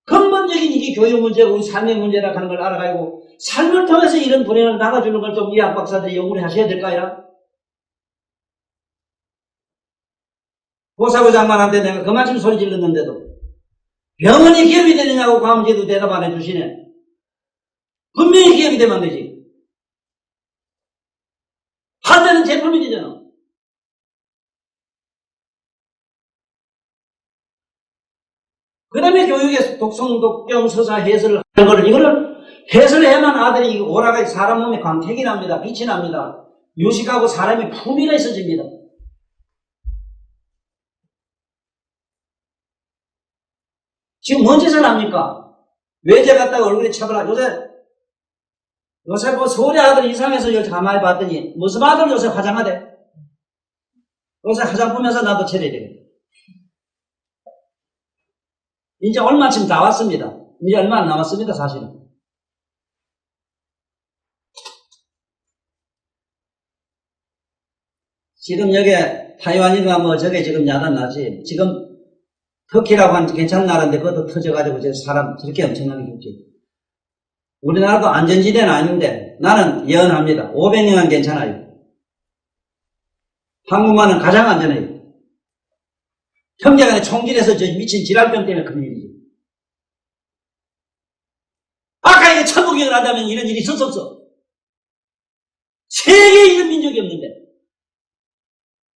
근본적인 이게 교육 문제고 우리 삶의 문제라 하는 걸 알아가지고 삶을 통해서 이런 불행을 나가주는 걸 좀 이 약박사들이 연구를 하셔야 될까요? 보사부 장관한테 내가 그만큼 소리 질렀는데도 병원이 기업이 되느냐고 과문제도 대답 안 해주시네. 분명히 기업이 되면 되지. 환자는 제품이 되잖아. 그 다음에 교육에서 독성, 독경, 서사, 해설을 하는 거를 이거를 해설해야만 아들이 오라가 사람 몸에 광택이 납니다. 빛이 납니다. 유식하고 사람의 품위가 있어집니다. 지금 뭔 짓을 합니까? 외제 갔다가 얼굴에 쳐버라. 요새 뭐 서울의 아들 이상해서 요새 가만히 봤더니 무슨 아들 요새 화장하대? 요새 화장품 회사 나도 차려야 되겠다. 이제 얼마쯤 나왔습니다. 이제 얼마 안 남았습니다, 사실은. 지금 여기 타이완이가 뭐 저게 지금 야단 나지. 지금 터키라고 하는 괜찮은 나라인데 그것도 터져가지고 저 사람 저렇게 엄청나게 죽지. 우리나라도 안전지대는 아닌데 나는 예언합니다. 500년은 괜찮아요. 한국만은 가장 안전해요. 형제간에 총질해서 저 미친 질환병 때문에 큰일이지. 아까 이게 천국경을 한다면 이런 일이 있었었어. 세계에 이런 민족이 없는데.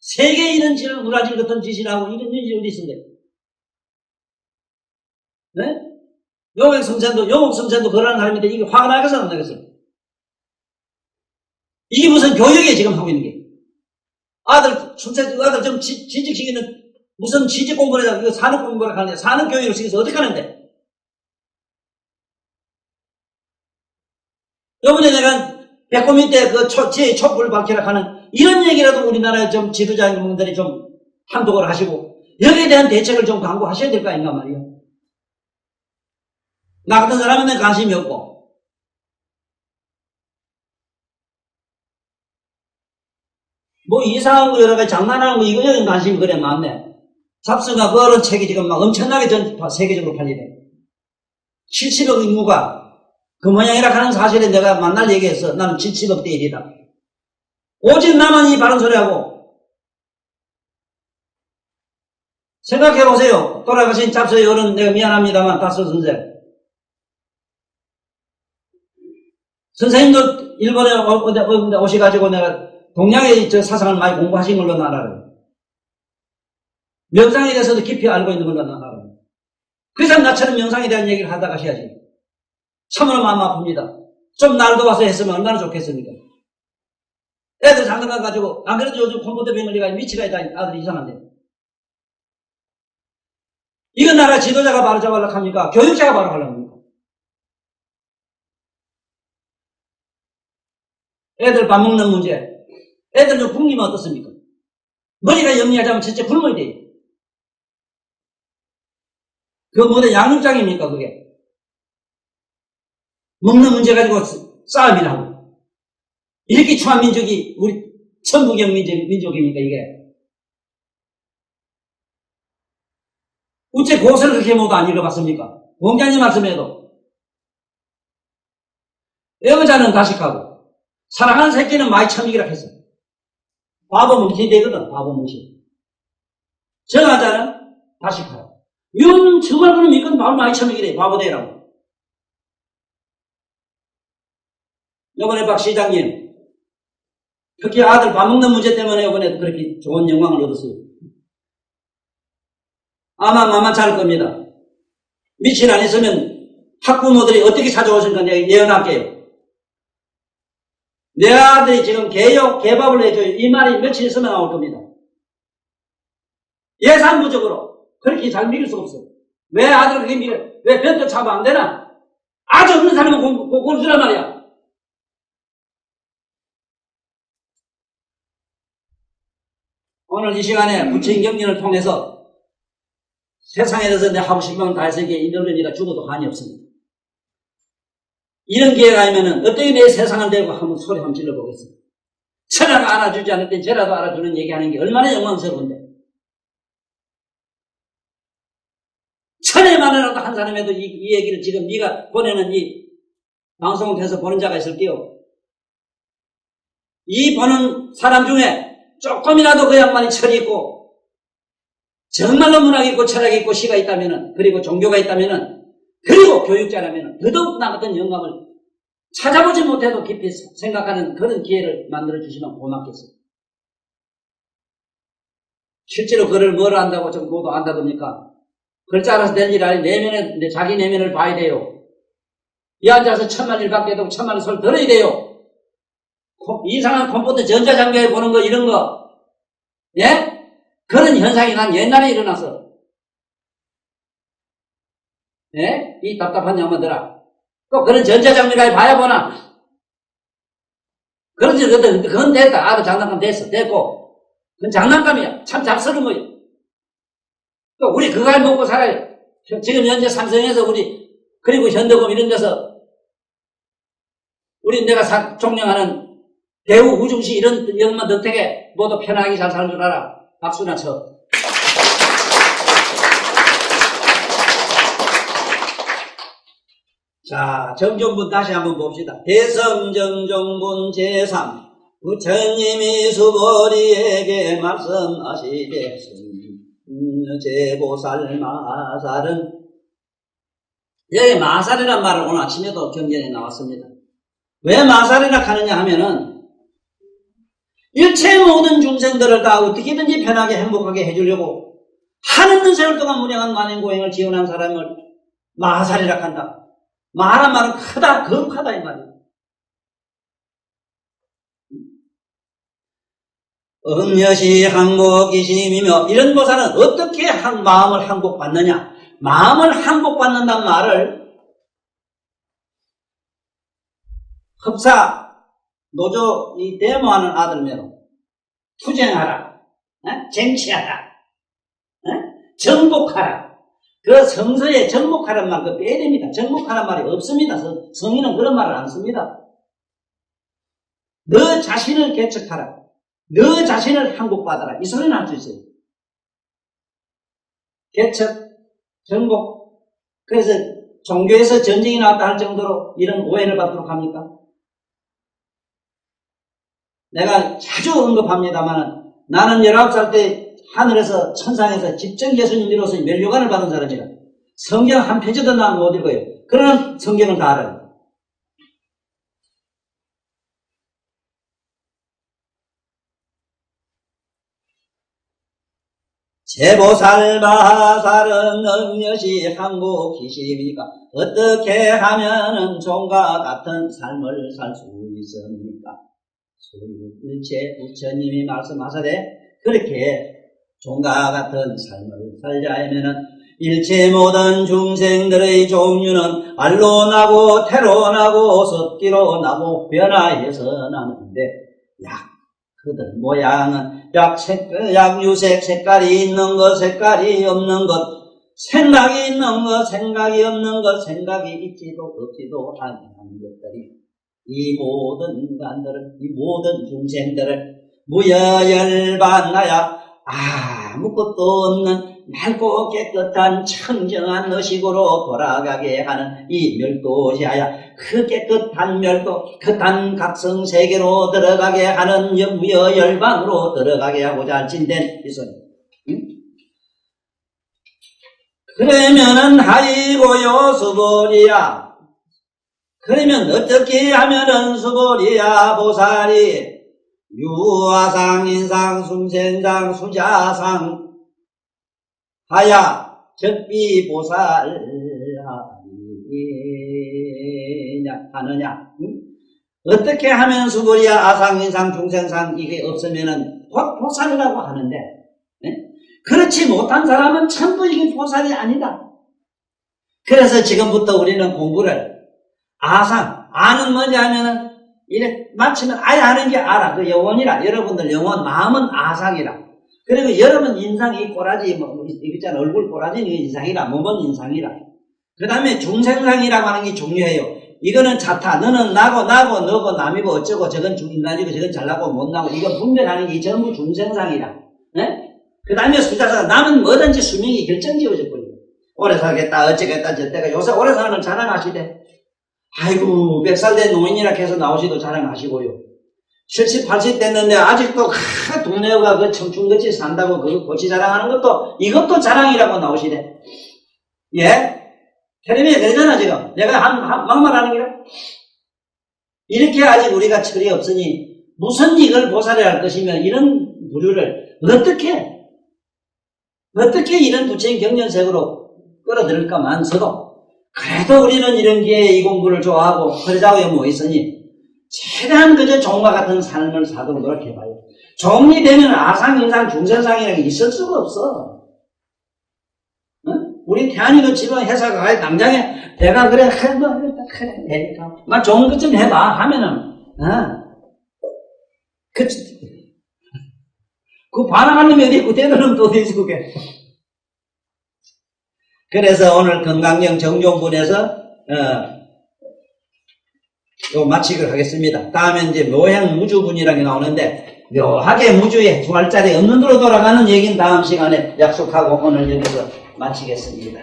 세계에 이런 짓을 무라질 같은 짓을 하고 이런 일이 어디 있는데. 네? 영옥 성찬도 그러는 사람인데 이게 화가 나겠어 안 나겠어? 이게 무슨 교육이에요 지금 하고 있는 게. 아들 좀 취직시키는 무슨 취직 공부를 해서 이거 산업 공부를 하는데 산업 교육을 시켜서 어떻게 하는데? 요번에 내가 배꼽 밑에 제 촛불 밝히라 하는 이런 얘기라도 우리나라의 좀 지도자님들이 좀 한독을 하시고 여기에 대한 대책을 좀 강구하셔야 될 거 아닌가 말이에요. 나 같은 사람은 관심이 없고. 뭐 이상한 거 여러 가지 장난하는 거 이거는 관심이 그래 많네. 잡스가 그런 책이 지금 막 엄청나게 세계적으로 팔리네. 70억 인구가 그 모양이라 하는 사실에 내가 만날 얘기했어. 나는 70억 대 1이다. 오직 나만 이 바른 소리하고. 생각해보세요. 돌아가신 잡스의 어른, 내가 미안합니다만, 다스 선생. 선생님도 일본에 오셔가지고 내가 동양의 저 사상을 많이 공부하신 걸로 나 알아요. 명상에 대해서도 깊이 알고 있는 걸로 나 알아요. 그래서 나처럼 명상에 대한 얘기를 하다가 해야지. 참으로 마음 아픕니다. 좀 날도 와서 했으면 얼마나 좋겠습니까? 애들 장가 가가지고, 안 그래도 요즘 컴퓨터 병원리가 미치가 있다, 아들이 이상한데. 이건 나라 지도자가 바로 잡으려고 합니까? 교육자가 바로 하려고 합니까? 애들 밥 먹는 문제. 애들 좀 굶기면 어떻습니까? 머리가 영리하자면 진짜 굶어야 돼요. 그거 뭐냐, 양육장입니까, 그게? 먹는 문제 가지고 싸움이라고. 이렇게 추한 민족이 우리 천부경 민족입니까, 이게? 어째 고서를 그렇게 모두 안 읽어봤습니까? 공자님 말씀에도. 여자는 다식하고, 사랑하는 새끼는 마이 참이기라 했어. 바보 뭉치 되거든, 바보 뭉치. 정하자는 다식하라. 이거는 정말 그럼 이건 바로 마이 참이기래, 바보 되라고. 이번에 박 시장님, 특히 아들 밥 먹는 문제 때문에 이번에 그렇게 좋은 영광을 얻었어요. 아마 만만치 않을 겁니다. 미친 안 있으면 학부모들이 어떻게 찾아오신가 내가 예언할게요. 내 아들이 지금 개밥을 해줘요. 이 말이 며칠 있으면 나올 겁니다. 예산 부족으로 그렇게 잘 믿을 수가 없어. 왜 아들을 그렇게 믿어? 왜 변도 차고 안 되나? 아주 없는 사람은 공부 주란 말이야. 오늘 이 시간에 부처인 경전을 통해서 세상에 대해서 내가 하고 싶은 건 다 해서 이게 인도르니가 죽어도 한이 없습니다. 이런 기회가 아니면은 어떻게 내 세상을 대고 한번 소리 한번 질러보겠습니다. 천하가 알아주지 않을 때 저라도 알아주는 얘기하는 게 얼마나 영광스러운데. 천해만이라도 한 사람에도 이 얘기를 지금 네가 보내는 이 방송을 통해서 보는 자가 있을게요. 이 보는 사람 중에 조금이라도 그 양반이 철이 있고 정말로 문학이 있고 철학이 있고 시가 있다면은, 그리고 종교가 있다면은, 그리고 교육자라면은, 더더욱 나 같은 영감을 찾아보지 못해도 깊이 생각하는 그런 기회를 만들어주시면 고맙겠어요. 실제로 그를 뭘 안다고 좀 모두 안다겁니까? 글자 알아서 될 일 아니, 자기 내면을 봐야 돼요. 이 앉아서 천만 일 밖에 되고 천만 소리 들어야 돼요. 이상한 컴퓨터 전자장비에 보는 거, 이런 거. 예? 그런 현상이 난 옛날에 일어났어. 예? 이 답답한 양반들아. 또 그런 전자장비까지 봐야 보나. 그런지, 그건 됐다. 아들 장난감 됐어. 됐고. 그건 장난감이야. 참 잡스러운 거야. 또 우리 그걸 먹고 살아요. 지금 현재 삼성에서 그리고 현대금 이런 데서 우리 내가 존경하는 대우 우중시 이런 영만 덕택에 모두 편하게 잘 사는 줄 알아. 박수나 쳐. 자, 정종분 다시 한번 봅시다. 대성정종분 제3 부처님이 수보리에게 말씀하시되 제보살 마살은, 여기 마살이란 말을 오늘 아침에도 경전에 나왔습니다. 왜 마살이라 하느냐 하면은 일체 모든 중생들을 다 어떻게든지 편하게 행복하게 해주려고 한없는 세월 동안 무량한 만행고행을 지원한 사람을 마살이라 한다. 마란 말은 크다, 거룩하다 이 말이에요. 음여시 항복이심이며, 이런 보살은 어떻게 마음을 항복받느냐? 마음을 항복받는다는 말을 흡사 노조 이 데모하는 아들매로 투쟁하라, 쟁취하라, 정복하라, 그 성서에 정복하란 말, 그 빼야 됩니다. 정복하란 말이 없습니다. 성인은 그런 말을 안 씁니다. 너 자신을 개척하라. 너 자신을 항복받아라. 이 소리는 할 수 있어요. 개척, 정복. 그래서 종교에서 전쟁이 나왔다 할 정도로 이런 오해를 받도록 합니까? 내가 자주 언급합니다만 나는 19살 때 하늘에서 천상에서 직접 예수님으로서 면류관을 받은 사람이라 성경 한 페이지도 난 못 읽어요. 그러나 성경을 다 알아요. 제보살 마살은 음녀시 항복기심이니까 어떻게 하면은 종과 같은 삶을 살 수 있습니까? 소유일체 부처님이 말씀하사되 그렇게 종과 같은 삶을 살자면은 일체 모든 중생들의 종류는 알로 나고 태로 나고 습기로 나고 변화해서 나는데 그들 모양은 약 유색 색깔이 있는 것 색깔이 없는 것 생각이 있는 것 생각이 없는 것 생각이 있지도 없지도 아니한 것들이 이 모든 인간들을 이 모든 중생들을 무여열반하여 아무것도 없는 맑고 깨끗한 청정한 의식으로 돌아가게 하는 이 멸도시하여 그 깨끗한 멸도 깨끗한 각성세계로 들어가게 하는 무여열반으로 들어가게 하고자 할진된 이소니. 그러면은 하이고요 수보리야. 그러면 어떻게 하면은 수보리야 보살이 유아상 인상 숭생상 수자상 하야 적비보살하느냐 하느냐. 어떻게 하면 수보리야 아상 인상 중생상 이게 없으면은 보살이라고 하는데 그렇지 못한 사람은 전부 이게 보살이 아니다. 그래서 지금부터 우리는 공부를 아상 아는 뭐냐 하면은 이래 마치면 아예 아는 게 알아. 그 영혼이라. 여러분들 영혼 마음은 아상이라. 그리고 여러분 인상이 꼬라지 이거 있잖아. 얼굴 꼬라지는 인상이라. 몸은 인상이라. 그 다음에 중생상이라고 하는 게 중요해요. 이거는 자타. 너는 나고 너고 남이고 어쩌고 저건 인간이고 저건 잘나고 못나고 이거 분별하는 게 전부 중생상이라. 네? 그 다음에 수자상 남은 뭐든지 수명이 결정지어져 버려요. 오래 살겠다 어쩌겠다 저때가 요새 오래 사는 자랑하시대. 아이고 100살 된 노인이라 해서 나오시도 자랑하시고요. 70, 80 됐는데 아직도 동네가 그 청춘같이 산다고 그 고치 자랑하는 것도 이것도 자랑이라고 나오시대. 예? 텔레비에 되잖아 지금. 내가 막말하는 게라. 이렇게 아직 우리가 철이 없으니 무슨 이걸 보살해야 할 것이며 이런 부류를 어떻게 이런 부처인 경전색으로 끌어들일까만서도 그래도 우리는 이런 게 이 공부를 좋아하고 그러자고 뭐 있으니 최대한 그저 종과 같은 삶을 사도록 노력해봐요. 종이 되면 아상, 인상, 중생상이라는 게 있을 수가 없어. 응? 우리 태안이도 집안 회사가 가야 당장에 내가 그래 되니까 막 좋은 것 좀 해봐 하면은 그 반항하는 놈이 어디 있고 대단한 또 어디 있어 그게. 그래서 오늘 건강경 정종분에서 요 마치기로 하겠습니다. 다음에 이제 묘행 무주분이라는 게 나오는데 묘하게 무주에 부활자리 없는 대로 돌아가는 얘기는 다음 시간에 약속하고 오늘 여기서 마치겠습니다.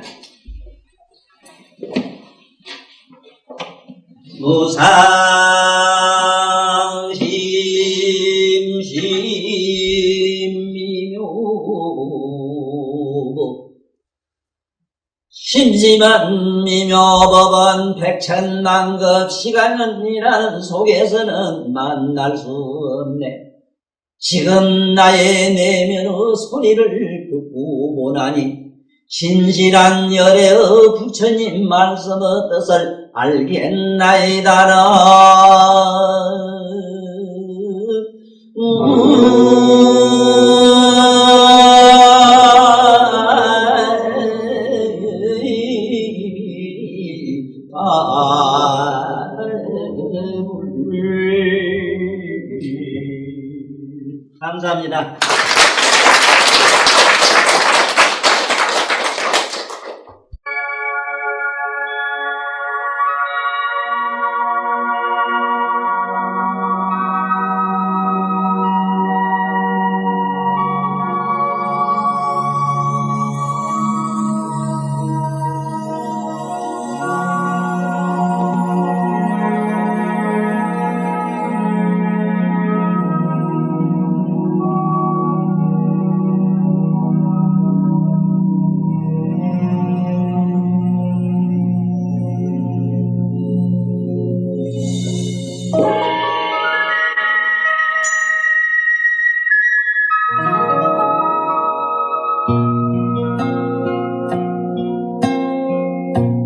무상심심미묘 심심한 미묘법은 백천만급 시간이라는 속에서는 만날 수 없네. 지금 나의 내면의 소리를 듣고 보나니 진실한 열애의 부처님 말씀의 뜻을 알겠나이다라. 감사합니다. 예.